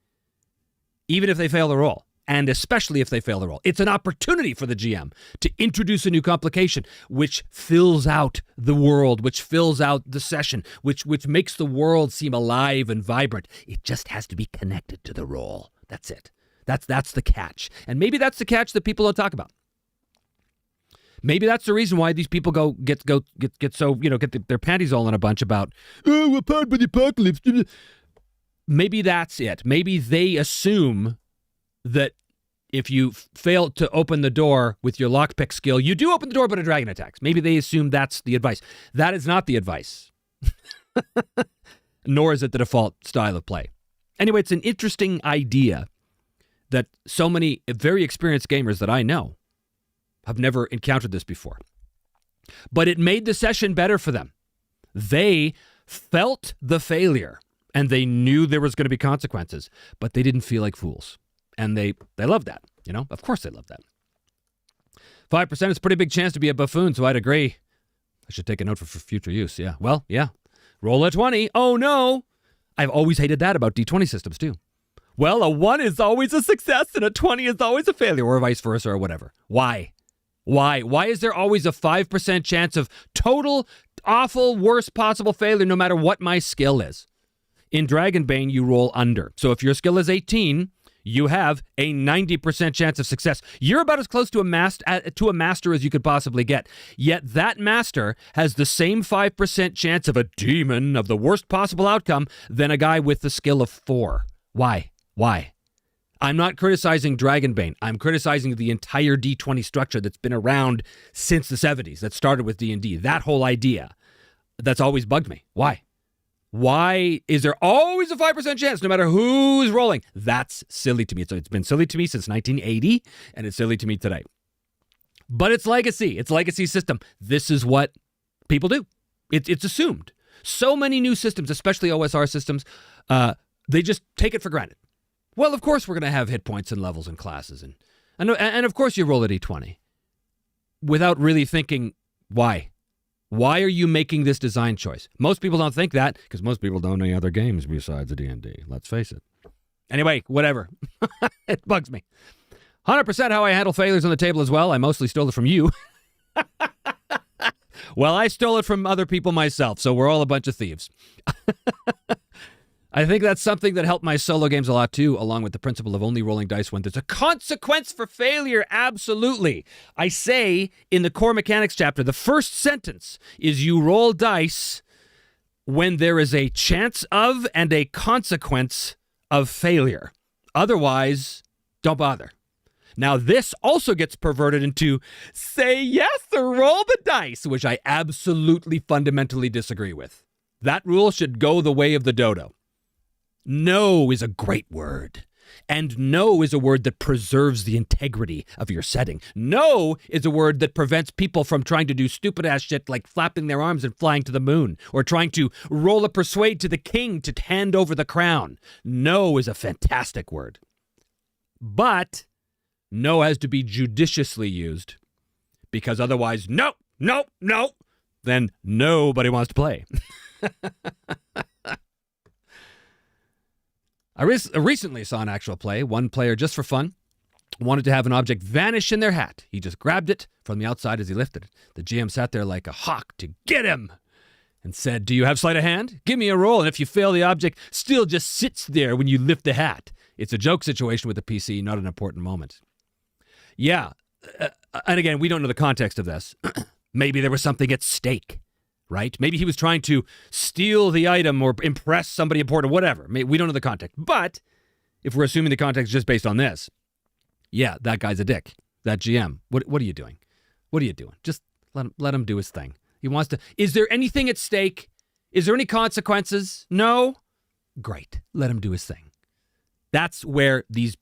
Speaker 1: even if they fail the role. And especially if they fail the role. It's an opportunity for the GM to introduce a new complication, which fills out the world, which fills out the session, which makes the world seem alive and vibrant. It just has to be connected to the role. That's it. That's the catch. And maybe that's the catch that people don't talk about. Maybe that's the reason why these people get so, get their panties all in a bunch about, oh, we're powered by the apocalypse. Maybe that's it. Maybe they assume that if you fail to open the door with your lockpick skill, you do open the door, but a dragon attacks. Maybe they assume that's the advice. That is not the advice. Nor is it the default style of play. Anyway, it's an interesting idea that so many very experienced gamers that I know have never encountered this before. But it made the session better for them. They felt the failure. and they knew there was going to be consequences, but they didn't feel like fools. And they loved that, you know? Of course they loved that. 5% is a pretty big chance to be a buffoon, so I'd agree. I should take a note for future use, yeah. Well, yeah. Roll a 20. Oh, no. I've always hated that about D20 systems, too. Well, a 1 is always a success and a 20 is always a failure, or vice versa, or whatever. Why? Why is there always a 5% chance of total, awful, worst possible failure no matter what my skill is? In Dragonbane, you roll under. So if your skill is 18, you have a 90% chance of success. You're about as close to a master as you could possibly get. Yet that master has the same 5% chance of a demon of the worst possible outcome than a guy with the skill of 4. Why? I'm not criticizing Dragonbane. I'm criticizing the entire D20 structure that's been around since the 70s, that started with D&D. That whole idea, that's always bugged me. Why? Why is there always a 5% chance no matter who's rolling? That's silly to me. So it's been silly to me since 1980, and it's silly to me today. But it's legacy. It's legacy system. This is what people do. It's assumed. So many new systems, especially OSR systems, they just take it for granted. Well, of course we're going to have hit points and levels and classes. And of course you roll a D20 without really thinking, why? Why are you making this design choice? Most people don't think that because most people don't know any other games besides the D&D. Let's face it. Anyway, whatever. It bugs me. 100% how I handle failures on the table as well. I mostly stole it from you. Well, I stole it from other people myself, so we're all a bunch of thieves. I think that's something that helped my solo games a lot too, along with the principle of only rolling dice when there's a consequence for failure. Absolutely. I say in the core mechanics chapter, the first sentence is you roll dice when there is a chance of and a consequence of failure. Otherwise, don't bother. Now, this also gets perverted into say yes or roll the dice, which I absolutely fundamentally disagree with. That rule should go the way of the dodo. No is a great word. And no is a word that preserves the integrity of your setting. No is a word that prevents people from trying to do stupid-ass shit like flapping their arms and flying to the moon, or trying to roll a persuade to the king to hand over the crown. No is a fantastic word. But no has to be judiciously used, because otherwise, no, then nobody wants to play. I recently saw an actual play. One player, just for fun, wanted to have an object vanish in their hat. He just grabbed it from the outside as he lifted it. The GM sat there like a hawk to get him and said, "Do you have sleight of hand? Give me a roll, and if you fail, the object still just sits there when you lift the hat." It's a joke situation with the PC, not an important moment. Yeah, and again, we don't know the context of this. Maybe there was something at stake. Right? Maybe he was trying to steal the item or impress somebody important, whatever. We don't know the context. But if we're assuming the context is just based on this, yeah, that guy's a dick. That GM. What are you doing? What are you doing? Just let him do his thing. He wants to. Is there anything at stake? Is there any consequences? No? Great. Let him do his thing. That's where these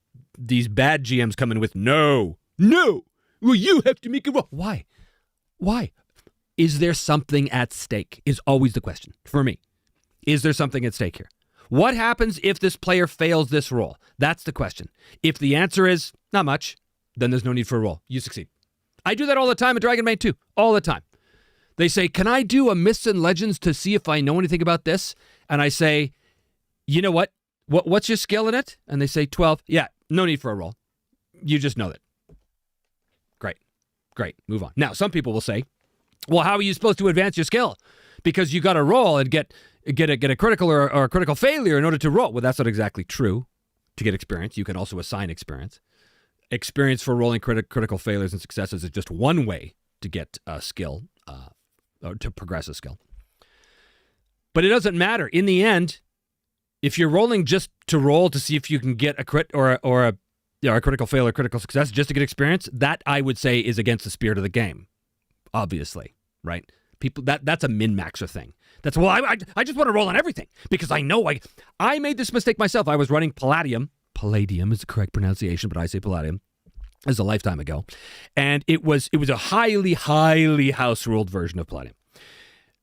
Speaker 1: bad GMs come in with no. Well, you have to make it wrong. Why? Is there something at stake is always the question for me. Is there something at stake here? What happens if this player fails this roll? That's the question. If the answer is not much, then there's no need for a roll. You succeed. I do that all the time at Dragonbane too. All the time. They say, "Can I do a Myths and Legends to see if I know anything about this?" And I say, "You know what? What's your skill in it?" And they say 12. Yeah, no need for a roll. You just know that. Great. Move on. Now, some people will say, "Well, how are you supposed to advance your skill? Because you got to roll and get a critical or a critical failure in order to roll." Well, that's not exactly true. To get experience, you can also assign experience. Experience for rolling critical failures and successes is just one way to get a skill, or to progress a skill. But it doesn't matter. In the end, if you're rolling just to roll to see if you can get a crit or a critical fail or critical success just to get experience, that I would say is against the spirit of the game. Obviously, right? People that's a min-maxer thing. That's, well, I just want to roll on everything because I know I made this mistake myself. I was running Palladium. Palladium is the correct pronunciation, but I say Palladium. This is a lifetime ago. And it was a highly, highly house-ruled version of Palladium.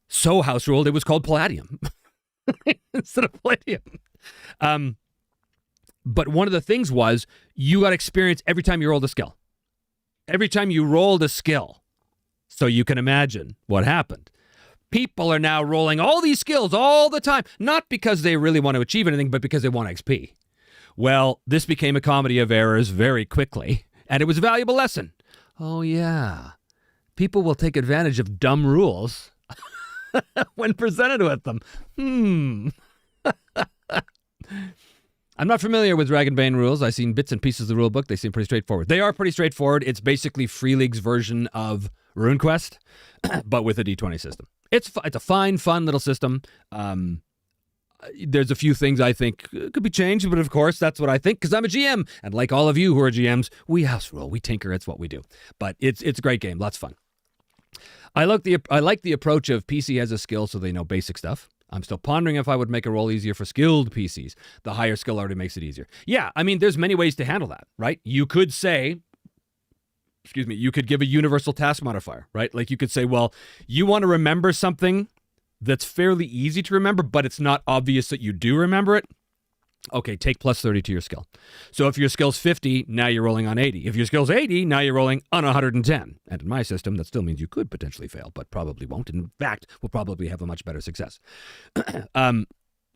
Speaker 1: So house-ruled, it was called Palladium. instead of palladium. But one of the things was you got experience every time you rolled a skill. Every time you rolled a skill. So you can imagine what happened. People are now rolling all these skills all the time, not because they really want to achieve anything, but because they want XP. Well, this became a comedy of errors very quickly, and it was a valuable lesson. Oh, yeah. People will take advantage of dumb rules when presented with them. I'm not familiar with Dragonbane rules. I've seen bits and pieces of the rule book. They seem pretty straightforward. They are pretty straightforward. It's basically Free League's version of RuneQuest, but with a D20 system. It's a fine, fun little system. There's a few things I think could be changed, but of course, that's what I think because I'm a GM. And like all of you who are GMs, we house rule, we tinker, it's what we do. But it's a great game, lots of fun. I like the approach of PC has a skill so they know basic stuff. I'm still pondering if I would make a roll easier for skilled PCs. The higher skill already makes it easier. Yeah, I mean, there's many ways to handle that, right? You could say, you could give a universal task modifier, right? Like you could say, well, you want to remember something that's fairly easy to remember, but it's not obvious that you do remember it. Okay, take plus 30 to your skill. So if your skill's 50, now you're rolling on 80. If your skill's 80, now you're rolling on 110. And in my system, that still means you could potentially fail, but probably won't. In fact, will probably have a much better success.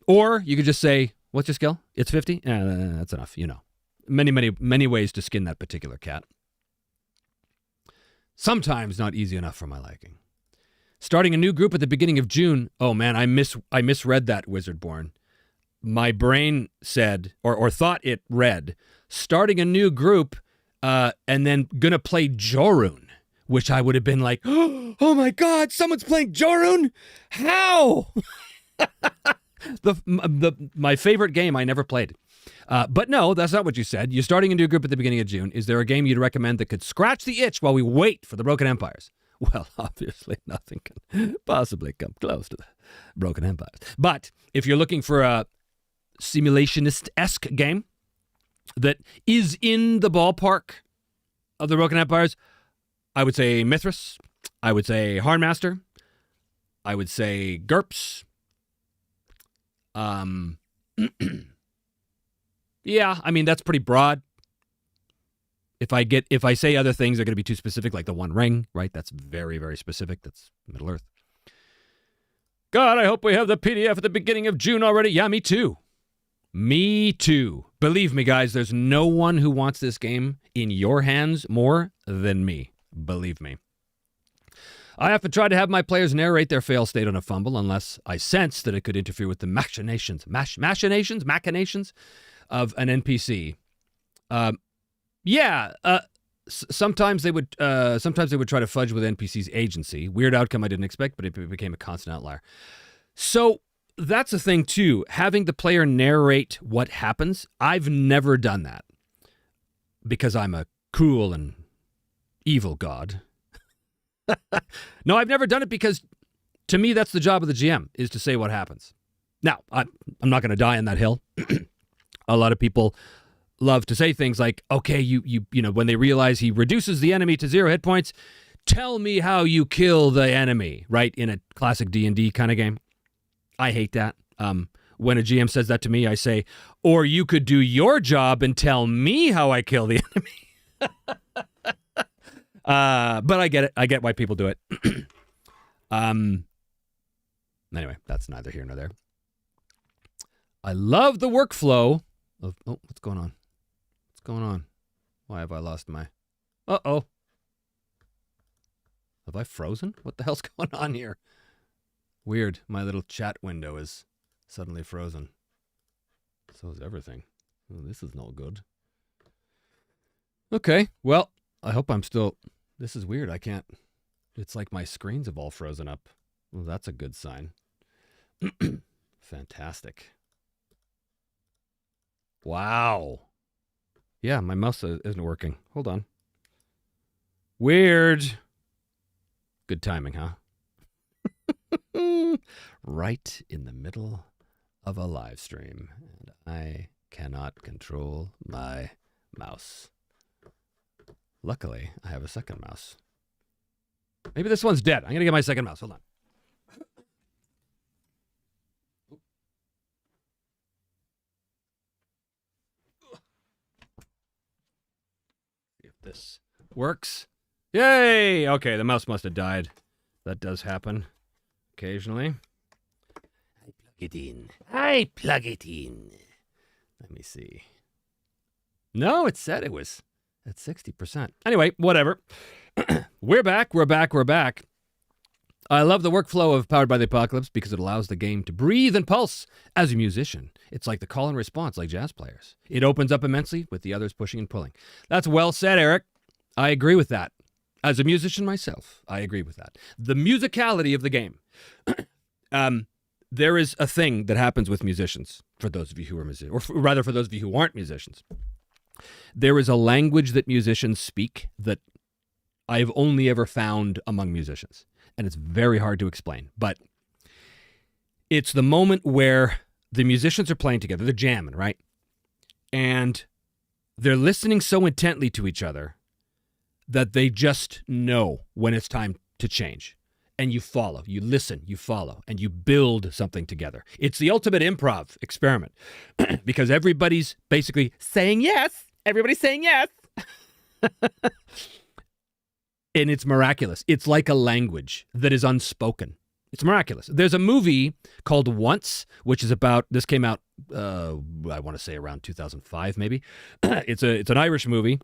Speaker 1: Or you could just say, what's your skill? It's 50? That's enough, you know. Many ways to skin that particular cat. Sometimes not easy enough for my liking. Starting a new group at the beginning of June. Oh man, I misread that, Wizardborn. My brain said, or thought it read, starting a new group and then gonna play Jorun, which I would have been like, oh my God, someone's playing Jorun? How? My favorite game I never played. But no, that's not what you said. You're starting a new group at the beginning of June. Is there a game you'd recommend that could scratch the itch while we wait for the Broken Empires? Well, obviously nothing can possibly come close to the Broken Empires. But if you're looking for a simulationist-esque game that is in the ballpark of the Broken Empires, I would say Mithras. I would say Harnmaster. I would say GURPS. Yeah, I mean, that's pretty broad. If I say other things, they're going to be too specific, like the One Ring, right? That's very, very specific. That's Middle-earth. God, I hope we have the PDF at the beginning of June already. Yeah, me too. Me too. Believe me, guys, there's no one who wants this game in your hands more than me. Believe me. I often try to have my players narrate their fail state on a fumble unless I sense that it could interfere with the machinations of an NPC. Sometimes they would try to fudge with NPC's agency. Weird outcome I didn't expect, but it became a constant outlier. So that's a thing too. Having the player narrate what happens. I've never done that because I'm a cruel and evil god. No, I've never done it because to me that's the job of the GM is to say what happens. Now, I'm not going to die on that hill. A lot of people love to say things like, okay, you know, when they realize he reduces the enemy to 0 hit points, tell me how you kill the enemy, right? In a classic D&D kind of game. I hate that. When a GM says that to me, I say, or you could do your job and tell me how I kill the enemy. But I get it. I get why people do it. Anyway, that's neither here nor there. I love the workflow of, oh, what's going on? What's going on? Why have I lost my, uh-oh. Have I frozen? What the hell's going on here? Weird. My little chat window is suddenly frozen. So is everything. Oh, this is no good. Okay, well, I hope I'm still, this is weird. I can't, it's like my screens have all frozen up. Well, that's a good sign. Fantastic. Wow. Yeah, my mouse isn't working. Hold on. Weird. Good timing, huh? Right in the middle of a live stream. And I cannot control my mouse. Luckily, I have a second mouse. Maybe this one's dead. I'm going to get my second mouse. Hold on. this works. Yay! Okay, the mouse must have died. That does happen occasionally. I plug it in. Let me see. No, it said it was at 60%. Anyway, whatever. We're back. I love the workflow of Powered by the Apocalypse because it allows the game to breathe and pulse as a musician. It's like the call and response like jazz players. It opens up immensely with the others pushing and pulling. That's well said, Eric. I agree with that. As a musician myself, I agree with that. The musicality of the game. There is a thing that happens with musicians, for those of you who are musicians, or rather for those of you who aren't musicians. There is a language that musicians speak that I've only ever found among musicians. And it's very hard to explain. But it's the moment where the musicians are playing together. They're jamming, right? And they're listening so intently to each other that they just know when it's time to change. And you follow, you listen, you follow, and you build something together. It's the ultimate improv experiment because everybody's basically saying yes. Everybody's saying yes. And it's miraculous. It's like a language that is unspoken. It's miraculous. There's a movie called Once, which is about, this came out, I want to say around 2005 maybe. It's an Irish movie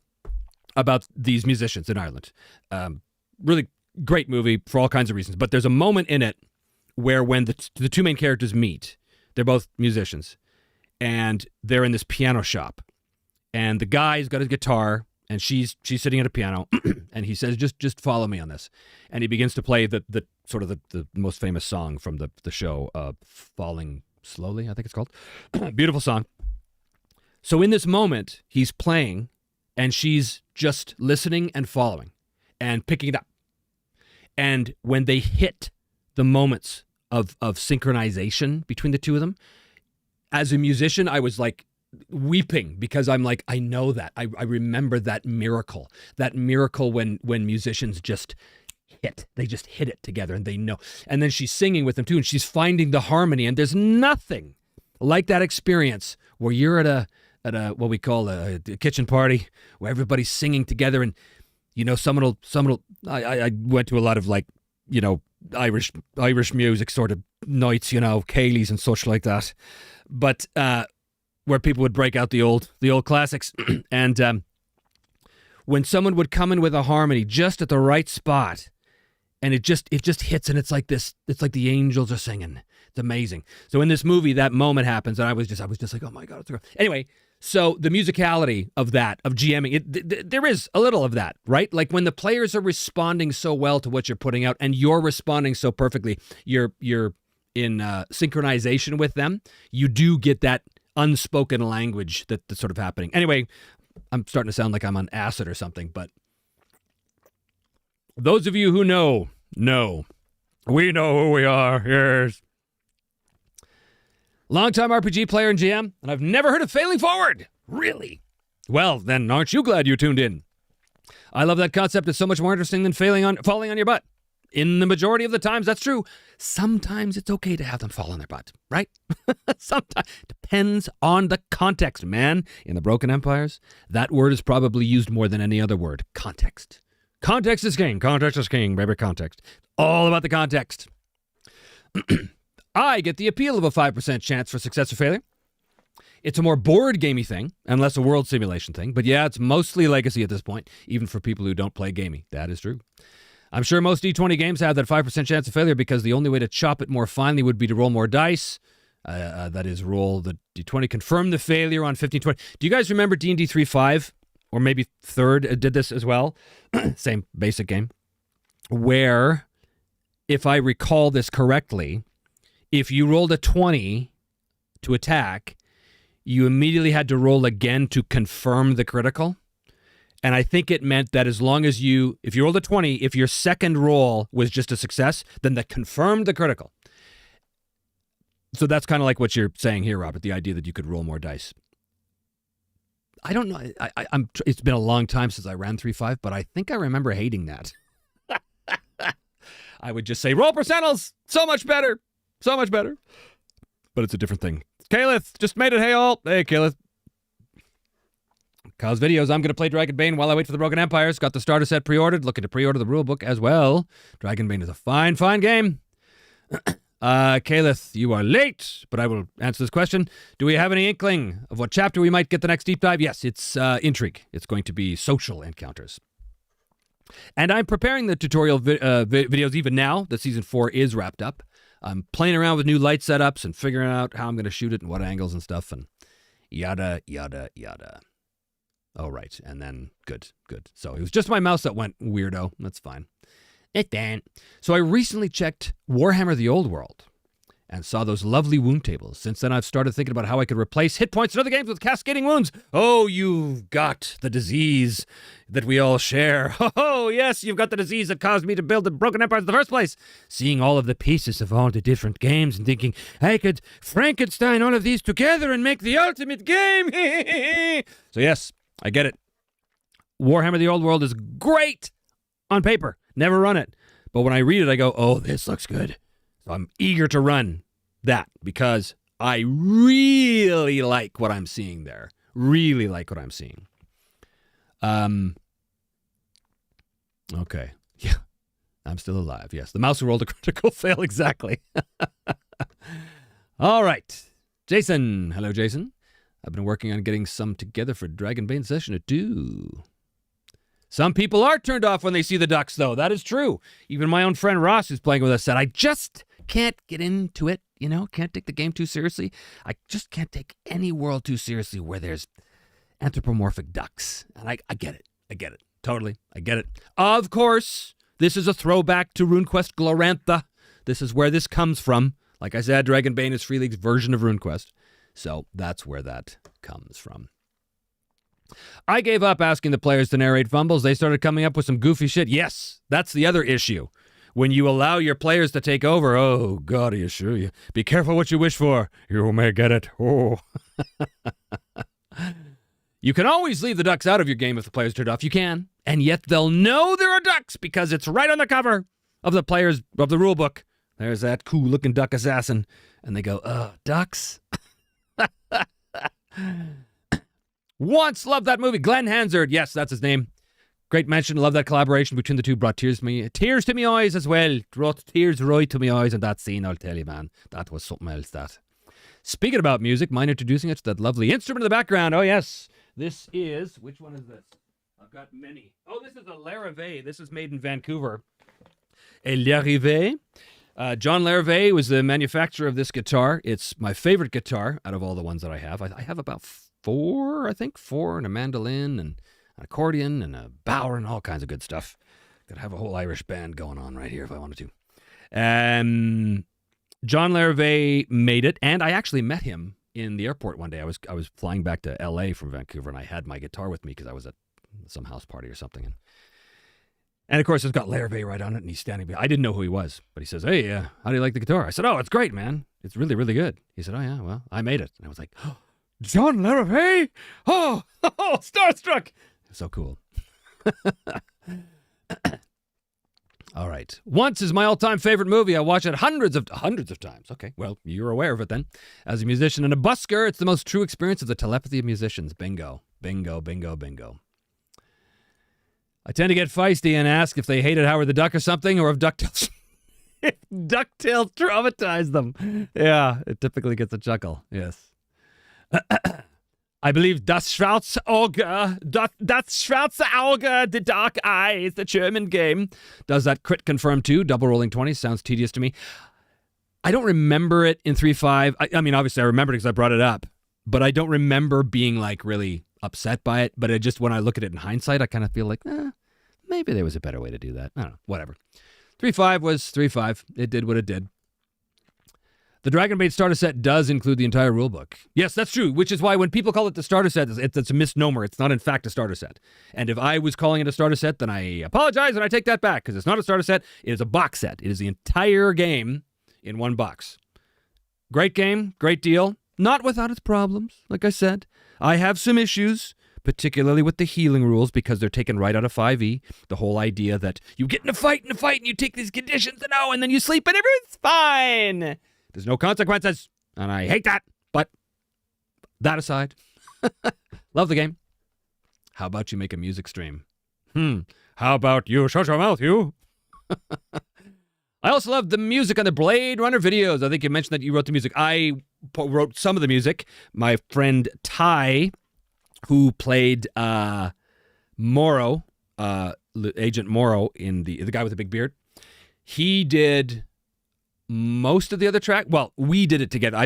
Speaker 1: about these musicians in Ireland. Really great movie for all kinds of reasons. But there's a moment in it where when the two main characters meet, they're both musicians, and they're in this piano shop. And the guy's got his guitar, and she's sitting at a piano, and he says, just follow me on this. And he begins to play the sort of the most famous song from the show, Falling Slowly, I think it's called. Beautiful song. So in this moment, he's playing, and she's just listening and following and picking it up. And when they hit the moments of synchronization between the two of them, as a musician, I was like weeping because I'm like, I know that. I remember that miracle when musicians just hit. They just hit it together and they know. And then she's singing with them too, and she's finding the harmony. And there's nothing like that experience where you're at a what we call a kitchen party where everybody's singing together, and you know, someone will. I went to a lot of like, you know, Irish music sort of nights, you know, Cayleys and such like that, but where people would break out the old classics, and when someone would come in with a harmony just at the right spot, and it just hits, and it's like this. It's like the angels are singing. It's amazing. So in this movie, that moment happens, and I was just like, oh my God. Anyway. So the musicality of that, of GMing, there is a little of that, right? Like when the players are responding so well to what you're putting out and you're responding so perfectly, you're in synchronization with them, you do get that unspoken language that's sort of happening. Anyway, I'm starting to sound like I'm on acid or something, but those of you who know, we know who we are, yes. Longtime RPG player and GM, and I've never heard of failing forward. Really? Well, then aren't you glad you tuned in? I love that concept. It's so much more interesting than falling on your butt. In the majority of the times, that's true. Sometimes it's okay to have them fall on their butt, right? Sometimes. Depends on the context, man. In the Broken Empires, that word is probably used more than any other word. Context. Context is king. Context is king, baby. Context. All about the context. I get the appeal of a 5% chance for success or failure. It's a more board gamey thing, and less a world simulation thing. But yeah, it's mostly legacy at this point, even for people who don't play gamey. That is true. I'm sure most D20 games have that 5% chance of failure because the only way to chop it more finely would be to roll more dice. That is, roll the D20, confirm the failure on 15-20. Do you guys remember D&D 3.5? Or maybe 3rd did this as well? Same basic game. Where, if I recall this correctly, if you rolled a 20 to attack, you immediately had to roll again to confirm the critical. And I think it meant that as long as if you rolled a 20, if your second roll was just a success, then that confirmed the critical. So that's kind of like what you're saying here, Robert, the idea that you could roll more dice. I don't know. It's been a long time since I ran 3.5, but I think I remember hating that. I would just say, roll percentiles, so much better. So much better. But it's a different thing. Caleth just made it. Hey, all. Hey, Caleth. Kyle's videos. I'm going to play Dragonbane while I wait for the Broken Empires. Got the starter set pre-ordered. Looking to pre-order the rulebook as well. Dragonbane is a fine, fine game. Kalith, you are late, but I will answer this question. Do we have any inkling of what chapter we might get the next deep dive? Yes, it's intrigue. It's going to be social encounters. And I'm preparing the tutorial videos even now that Season 4 is wrapped up. I'm playing around with new light setups and figuring out how I'm going to shoot it and what angles and stuff and yada, yada, yada. Oh, right. And then, good. So it was just my mouse that went weirdo. That's fine. So I recently checked Warhammer the Old World and saw those lovely wound tables. Since then, I've started thinking about how I could replace hit points in other games with cascading wounds. Oh, you've got the disease that we all share. Oh, yes, you've got the disease that caused me to build the Broken Empires in the first place. Seeing all of the pieces of all the different games and thinking, I could Frankenstein all of these together and make the ultimate game. So yes, I get it. Warhammer the Old World is great on paper. Never run it. But when I read it, I go, oh, this looks good. So I'm eager to run that because I really like what I'm seeing there. Really like what I'm seeing. Okay. Yeah. I'm still alive. Yes. The mouse rolled a critical fail. Exactly. All right. Jason. Hello, Jason. I've been working on getting some together for Dragonbane session 2. Some people are turned off when they see the ducks, though. That is true. Even my own friend Ross, who's playing with us, said, I just can't get into it, can't take the game too seriously. I just can't take any world too seriously where there's anthropomorphic ducks. And I get it. I get it. Totally. I get it. Of course, this is a throwback to RuneQuest Glorantha. This is where this comes from. Like I said, Dragonbane is Free League's version of RuneQuest. So that's where that comes from. I gave up asking the players to narrate fumbles. They started coming up with some goofy shit. Yes, that's the other issue. When you allow your players to take over, oh, God, I assure you, be careful what you wish for. You may get it. Oh. You can always leave the ducks out of your game if the players turned off. You can. And yet they'll know there are ducks because it's right on the cover of the players of the rule book. There's that cool-looking duck assassin. And they go, ducks? Once loved that movie. Glenn Hansard. Yes, that's his name. Great mention. Love that collaboration between the two. Brought tears to me eyes as well. Brought tears right to me eyes in that scene, I'll tell you, man. That was something else, that. Speaking about music, mind introducing it to that lovely instrument in the background. Oh, yes. This is... Which one is this? I've got many. Oh, this is a Larrivee. This is made in Vancouver. A Larrivee. John Larrivee was the manufacturer of this guitar. It's my favorite guitar out of all the ones that I have. I have about four, and a mandolin and an accordion and a bower and all kinds of good stuff. Could have a whole Irish band going on right here if I wanted to. John Larrivee made it, and I actually met him in the airport one day. I was flying back to LA from Vancouver, and I had my guitar with me because I was at some house party or something. And of course, it's got Larrivee right on it, and he's standing behind. I didn't know who he was, but he says, hey, how do you like the guitar? I said, oh, it's great, man. It's really, really good. He said, oh, yeah, well, I made it. And I was like, oh, John Larrivee? Oh, starstruck. So cool. All right. Once is my all-time favorite movie. I watch it hundreds of times. Okay, well, you're aware of it then. As a musician and a busker, it's the most true experience of the telepathy of musicians. Bingo, bingo, bingo, bingo. I tend to get feisty and ask if they hated Howard the Duck or something, or if DuckTales traumatized them. Yeah, it typically gets a chuckle. Yes. I believe Das Schwarze Auge, the Dark Eyes, the German game. Does that crit confirm too? Double rolling 20 sounds tedious to me. I don't remember it in 3.5. I mean, obviously I remember it because I brought it up, but I don't remember being like really upset by it. But it just, when I look at it in hindsight, I kind of feel like, maybe there was a better way to do that. I don't know, whatever. 3.5 was 3.5. It did what it did. The Dragonbane starter set does include the entire rulebook. Yes, that's true, which is why when people call it the starter set, it's a misnomer. It's not, in fact, a starter set. And if I was calling it a starter set, then I apologize and I take that back, because it's not a starter set. It is a box set. It is the entire game in one box. Great game, great deal. Not without its problems, like I said. I have some issues, particularly with the healing rules, because they're taken right out of 5e. The whole idea that you get in a fight, and you take these conditions, and then you sleep, and everything's fine. There's no consequences, and I hate that. But that aside, love the game. How about you make a music stream? How about you shut your mouth, you? I also love the music on the Blade Runner videos. I think you mentioned that you wrote the music. I wrote some of the music. My friend Ty, who played Morrow, Agent Morrow in the guy with the big beard, he did most of the other track. Well, we did it together. I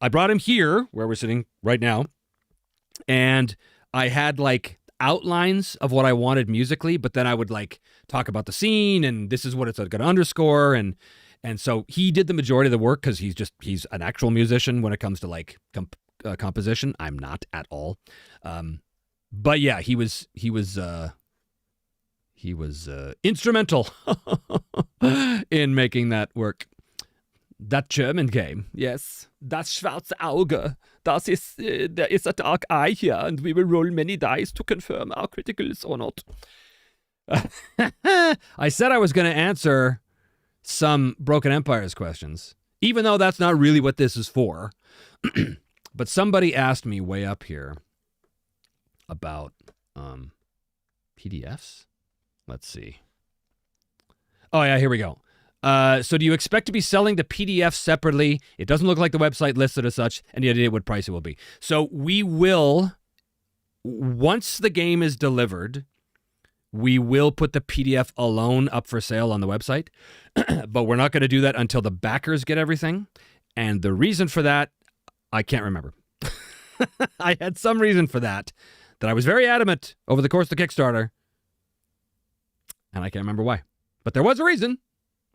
Speaker 1: brought him here where we're sitting right now, and I had like outlines of what I wanted musically, but then I would like talk about the scene and this is what it's going to underscore, and so he did the majority of the work because he's an actual musician when it comes to like composition. I'm not at all, but yeah, he was instrumental in making that work. That German game, yes. Das schwarze Auge. There is a dark eye here, and we will roll many dice to confirm our criticals or not. I said I was going to answer some Broken Empires questions, even though that's not really what this is for. But somebody asked me way up here about PDFs. Let's see. Oh, yeah, here we go. So do you expect to be selling the PDF separately? It doesn't look like the website listed as such. Any idea what price it will be? So we will, once the game is delivered, we will put the PDF alone up for sale on the website. But we're not going to do that until the backers get everything. And the reason for that, I can't remember. I had some reason for that I was very adamant over the course of the Kickstarter. And I can't remember why. But there was a reason.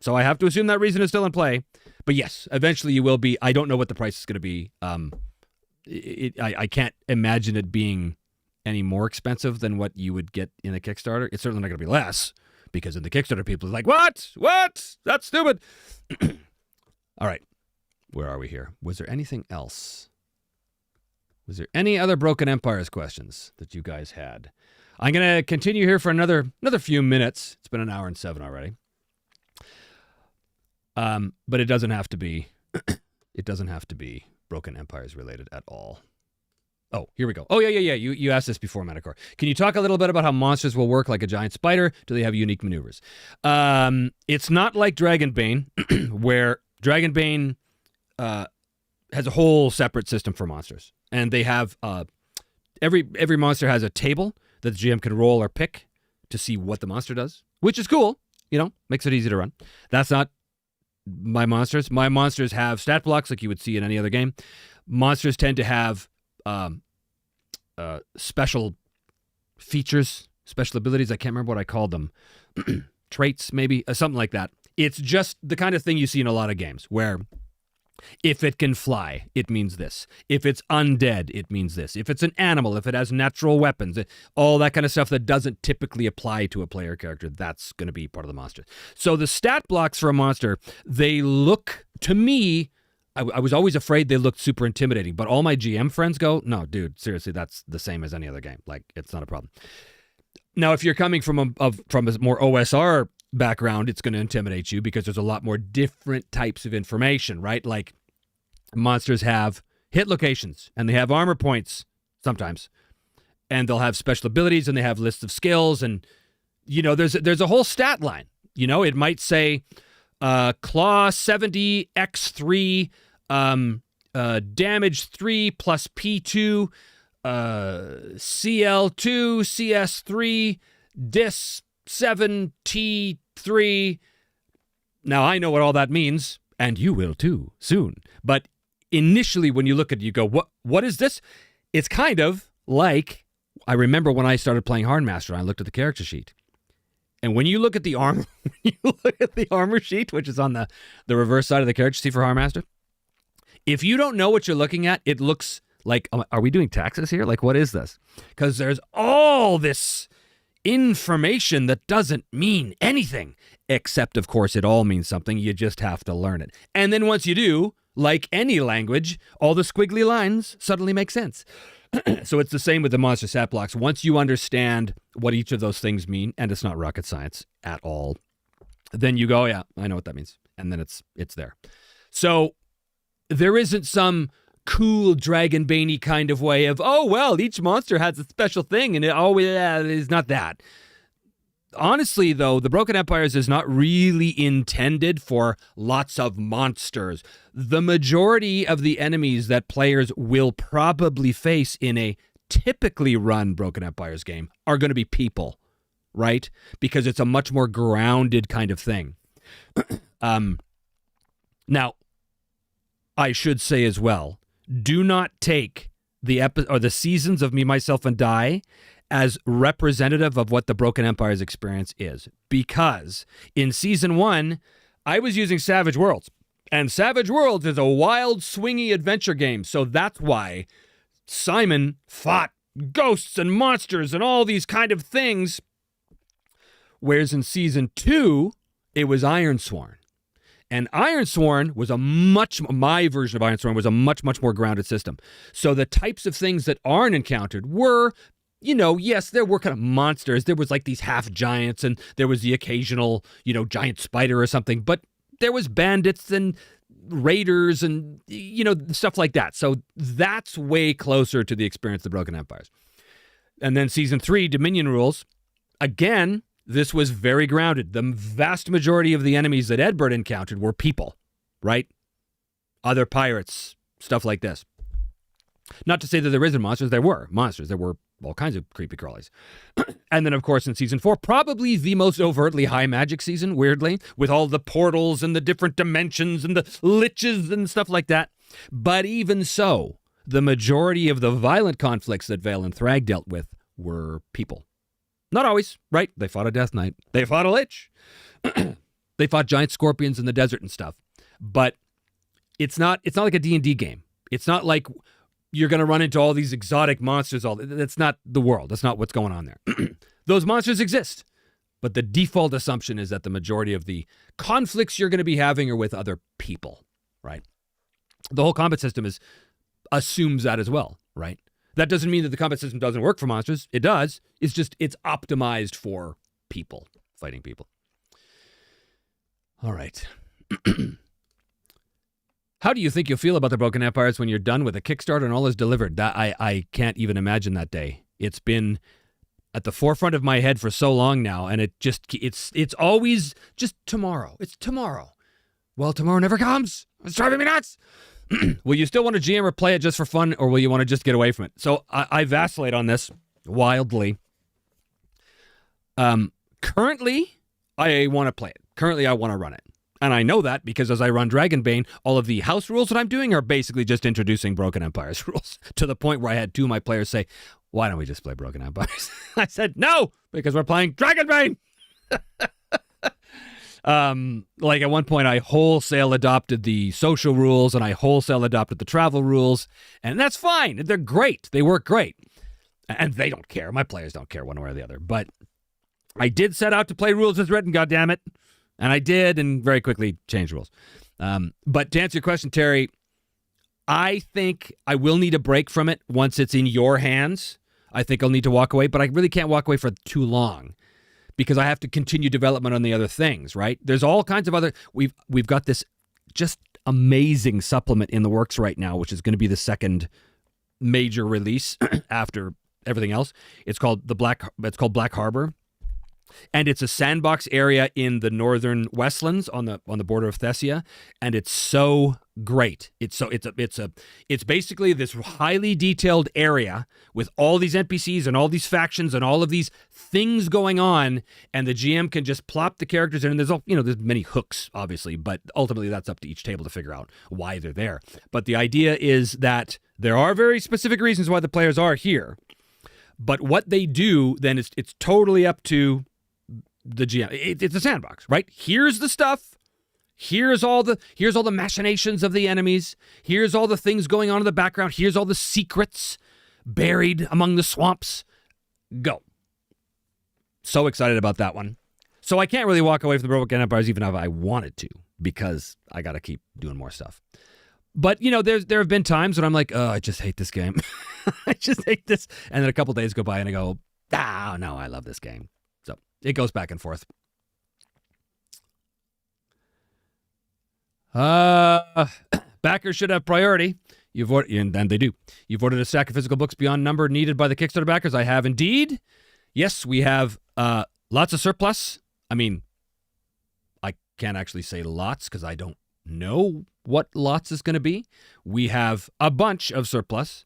Speaker 1: So I have to assume that reason is still in play. But yes, eventually you will be. I don't know what the price is going to be. I can't imagine it being any more expensive than what you would get in a Kickstarter. It's certainly not going to be less, because in the Kickstarter, people are like, what? That's stupid. All right. Where are we here? Was there anything else? Was there any other Broken Empires questions that you guys had? I'm going to continue here for another few minutes. It's been an hour and 7 already. But it doesn't have to be. It doesn't have to be Broken Empires related at all. Oh, here we go. Oh, yeah. You asked this before, Manticore. Can you talk a little bit about how monsters will work like a giant spider? Do they have unique maneuvers? It's not like Dragonbane, where Dragonbane has a whole separate system for monsters, and they have every monster has a table that the GM can roll or pick to see what the monster does, which is cool. Makes it easy to run. That's not my monsters. My monsters have stat blocks like you would see in any other game. Monsters tend to have special features, special abilities. I can't remember what I called them. Traits, maybe, something like that. It's just the kind of thing you see in a lot of games where if it can fly, it means this. If it's undead, it means this. If it's an animal, if it has natural weapons, all that kind of stuff that doesn't typically apply to a player character, that's going to be part of the monster. So the stat blocks for a monster, they look, to me, I was always afraid they looked super intimidating, but all my GM friends go, no, dude, seriously, that's the same as any other game. Like, it's not a problem. Now, if you're coming from a more OSR background, it's going to intimidate you because there's a lot more different types of information, right? Like, monsters have hit locations and they have armor points sometimes, and they'll have special abilities and they have lists of skills, and there's a whole stat line. It might say claw 70 x3, damage 3 plus P2, CL2, CS3, dis 7 T3. Now, I know what all that means, and you will too soon. But initially, when you look at it, you go, what is this? It's kind of like, I remember when I started playing Hardmaster, I looked at the character sheet. And when you look at the armor, sheet, which is on the reverse side of the character sheet for Hardmaster, if you don't know what you're looking at, it looks like, are we doing taxes here? Like, what is this? Because there's all this information that doesn't mean anything, except, of course, it all means something. You just have to learn it. And then once you do, like any language, all the squiggly lines suddenly make sense. So it's the same with the monster stat blocks. Once you understand what each of those things mean, and it's not rocket science at all, then you go, oh, yeah, I know what that means. And then it's there. So there isn't some cool Dragonbane-y kind of way of, oh, well, each monster has a special thing, and it's not that. Honestly, though, the Broken Empires is not really intended for lots of monsters. The majority of the enemies that players will probably face in a typically run Broken Empires game are going to be people, right? Because it's a much more grounded kind of thing. Now, I should say as well, do not take the seasons of Me, Myself, and Die as representative of what the Broken Empires experience is. Because in Season 1, I was using Savage Worlds. And Savage Worlds is a wild, swingy adventure game. So that's why Simon fought ghosts and monsters and all these kind of things. Whereas in Season 2, it was Ironsworn. And Ironsworn was my version of Ironsworn was a much, much more grounded system. So the types of things that Arn encountered were, yes, there were kind of monsters. There was like these half giants, and there was the occasional, giant spider or something. But there was bandits and raiders and, stuff like that. So that's way closer to the experience of the Broken Empires. And then Season 3, Dominion Rules. Again, this was very grounded. The vast majority of the enemies that Edbert encountered were people, right? Other pirates, stuff like this. Not to say that there isn't monsters. There were monsters. There were all kinds of creepy crawlies. And then, of course, in Season 4, probably the most overtly high magic season, weirdly, with all the portals and the different dimensions and the liches and stuff like that. But even so, the majority of the violent conflicts that Vale and Thrag dealt with were people. Not always, right? They fought a Death Knight. They fought a Lich. They fought giant scorpions in the desert and stuff. But it's not like a D&D game. It's not like you're going to run into all these exotic monsters. That's not the world. That's not what's going on there. Those monsters exist. But the default assumption is that the majority of the conflicts you're going to be having are with other people, right? The whole combat system assumes that as well, right? That doesn't mean that the combat system doesn't work for monsters. It does. It's optimized for people, fighting people. All right. How do you think you'll feel about the Broken Empires when you're done with the Kickstarter and all is delivered? I can't even imagine that day. It's been at the forefront of my head for so long now, and it's always just tomorrow. It's tomorrow. Well, tomorrow never comes. It's driving me nuts. Will you still want to GM or play it just for fun, or will you want to just get away from it? So I vacillate on this wildly. Currently, I want to play it. Currently, I want to run it. And I know that because as I run Dragonbane, all of the house rules that I'm doing are basically just introducing Broken Empires rules, to the point where I had two of my players say, why don't we just play Broken Empires? I said, no, because we're playing Dragonbane. Like at one point I wholesale adopted the social rules and I wholesale adopted the travel rules, and that's fine. They're great. They work great. And they don't care. My players don't care one way or the other. But I did set out to play rules as written, goddammit. And I did, and very quickly changed rules. But to answer your question, Terry, I think I will need a break from it once it's in your hands. I think I'll need to walk away, but I really can't walk away for too long, because I have to continue development on the other things, right? There's all kinds of other... We've got this just amazing supplement in the works right now, which is going to be the second major release after everything else. It's called Black Harbor, and it's a sandbox area in the northern Westlands on the border of Thessia, and it's so great. It's basically this highly detailed area with all these NPCs and all these factions and all of these things going on, and the GM can just plop the characters in, and there's many hooks, obviously, but ultimately that's up to each table to figure out why they're there. But the idea is that there are very specific reasons why the players are here, but what they do then it's totally up to the GM. It's a sandbox, right? Here's the stuff. Here's all the machinations of the enemies. Here's all the things going on in the background. Here's all the secrets buried among the swamps. Go. So excited about that one. So I can't really walk away from the Broken Empires even if I wanted to, because I got to keep doing more stuff. But, there have been times when I'm like, oh, I just hate this game. I just hate this. And then a couple days go by and I go, no, I love this game. So it goes back and forth. Backers should have priority. You've ordered, and they do. You've ordered a stack of physical books beyond number needed by the Kickstarter backers. I have indeed. Yes, we have lots of surplus. I mean, I can't actually say lots because I don't know what lots is going to be. We have a bunch of surplus.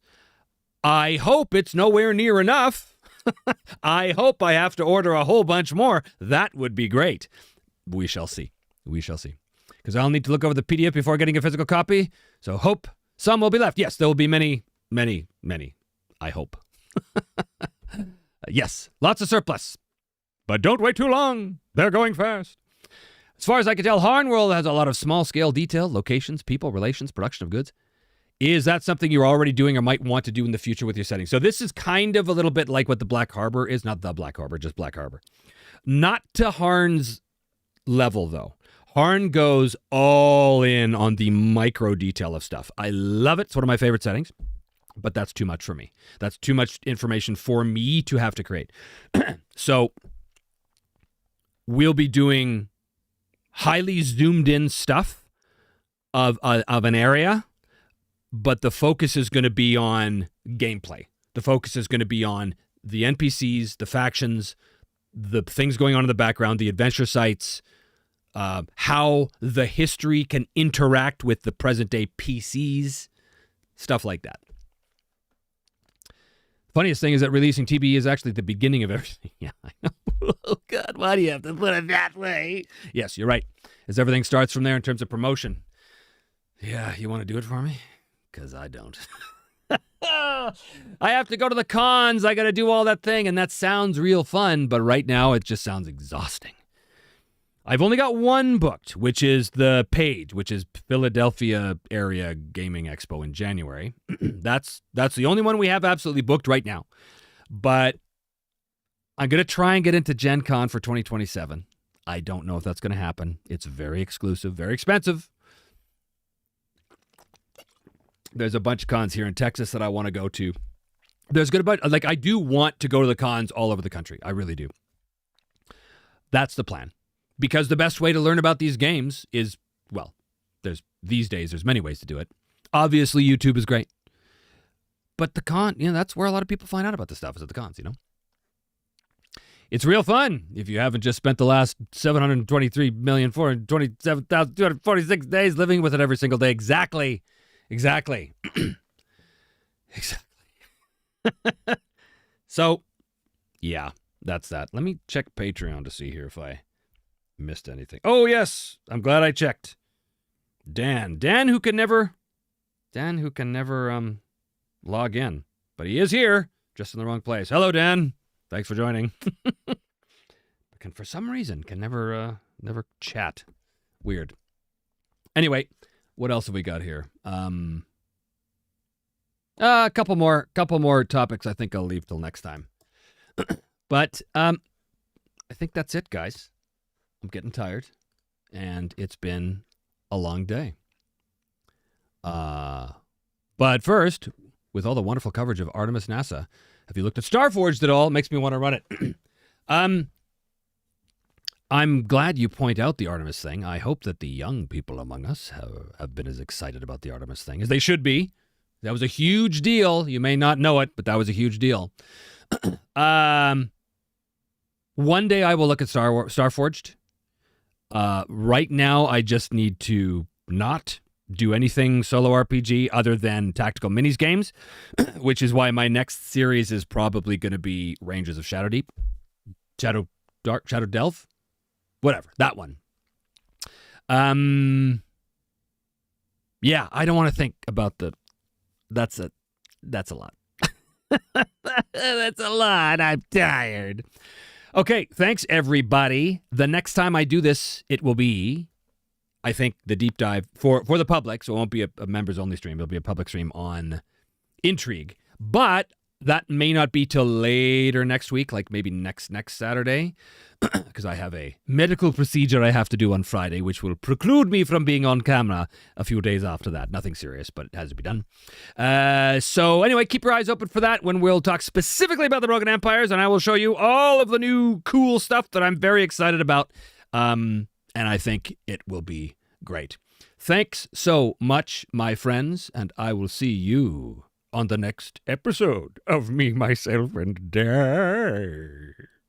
Speaker 1: I hope it's nowhere near enough. I hope I have to order a whole bunch more. That would be great. We shall see. We shall see. Because I'll need to look over the PDF before getting a physical copy. So hope some will be left. Yes, there will be many, many, many. I hope. Yes, lots of surplus. But don't wait too long. They're going fast. As far as I can tell, Harnworld has a lot of small-scale detail, locations, people, relations, production of goods. Is that something you're already doing or might want to do in the future with your settings? So this is kind of a little bit like what the Black Harbor is. Not the Black Harbor, just Black Harbor. Not to Harn's level, though. Harn goes all in on the micro detail of stuff. I love it. It's one of my favorite settings, but that's too much for me. That's too much information for me to have to create. So we'll be doing highly zoomed in stuff of an area, but the focus is going to be on gameplay. The focus is going to be on the NPCs, the factions, the things going on in the background, the adventure sites, how the history can interact with the present-day PCs, stuff like that. Funniest thing is that releasing TBE is actually the beginning of everything. Yeah, I know. Oh, God, why do you have to put it that way? Yes, you're right. As everything starts from there in terms of promotion. Yeah, you want to do it for me? Because I don't. I have to go to the cons. I got to do all that thing, and that sounds real fun, but right now it just sounds exhausting. I've only got one booked, which is the Page, which is Philadelphia Area Gaming Expo in January. That's the only one we have absolutely booked right now. But I'm going to try and get into Gen Con for 2027. I don't know if that's going to happen. It's very exclusive, very expensive. There's a bunch of cons here in Texas that I want to go to. There's good bunch. Like, I do want to go to the cons all over the country. I really do. That's the plan. Because the best way to learn about these games is, well, these days, there's many ways to do it. Obviously, YouTube is great. But the con, that's where a lot of people find out about this stuff, is at the cons, It's real fun if you haven't just spent the last 723,427,246 days living with it every single day. Exactly. Exactly. So, yeah, that's that. Let me check Patreon to see here if I missed anything. Oh, yes. I'm glad I checked. Dan who can never log in, but he is here, just in the wrong place. Hello, Dan. Thanks for joining. But for some reason can never chat. Weird. Anyway, what else have we got here? A couple more topics I think I'll leave till next time. But I think that's it, guys. I'm getting tired, and it's been a long day. But first, with all the wonderful coverage of Artemis NASA, have you looked at Starforged at all? It makes me want to run it. I'm glad you point out the Artemis thing. I hope that the young people among us have been as excited about the Artemis thing as they should be. That was a huge deal. You may not know it, but that was a huge deal. One day I will look at Starforged. Right now, I just need to not do anything solo RPG other than tactical minis games, which is why my next series is probably going to be Rangers of Shadowdeep, Shadow Delve, whatever, that one. Yeah, I don't want to think about that's a lot. That's a lot. I'm tired. Okay, thanks, everybody. The next time I do this, it will be, I think, the deep dive for the public, so it won't be a members-only stream. It'll be a public stream on Intrigue. But that may not be till later next week, like maybe next Saturday, because I have a medical procedure I have to do on Friday, which will preclude me from being on camera a few days after that. Nothing serious, but it has to be done. So anyway, keep your eyes open for that when we'll talk specifically about the Broken Empires, and I will show you all of the new cool stuff that I'm very excited about, and I think it will be great. Thanks so much, my friends, and I will see you on the next episode of Me, Myself, and Dave.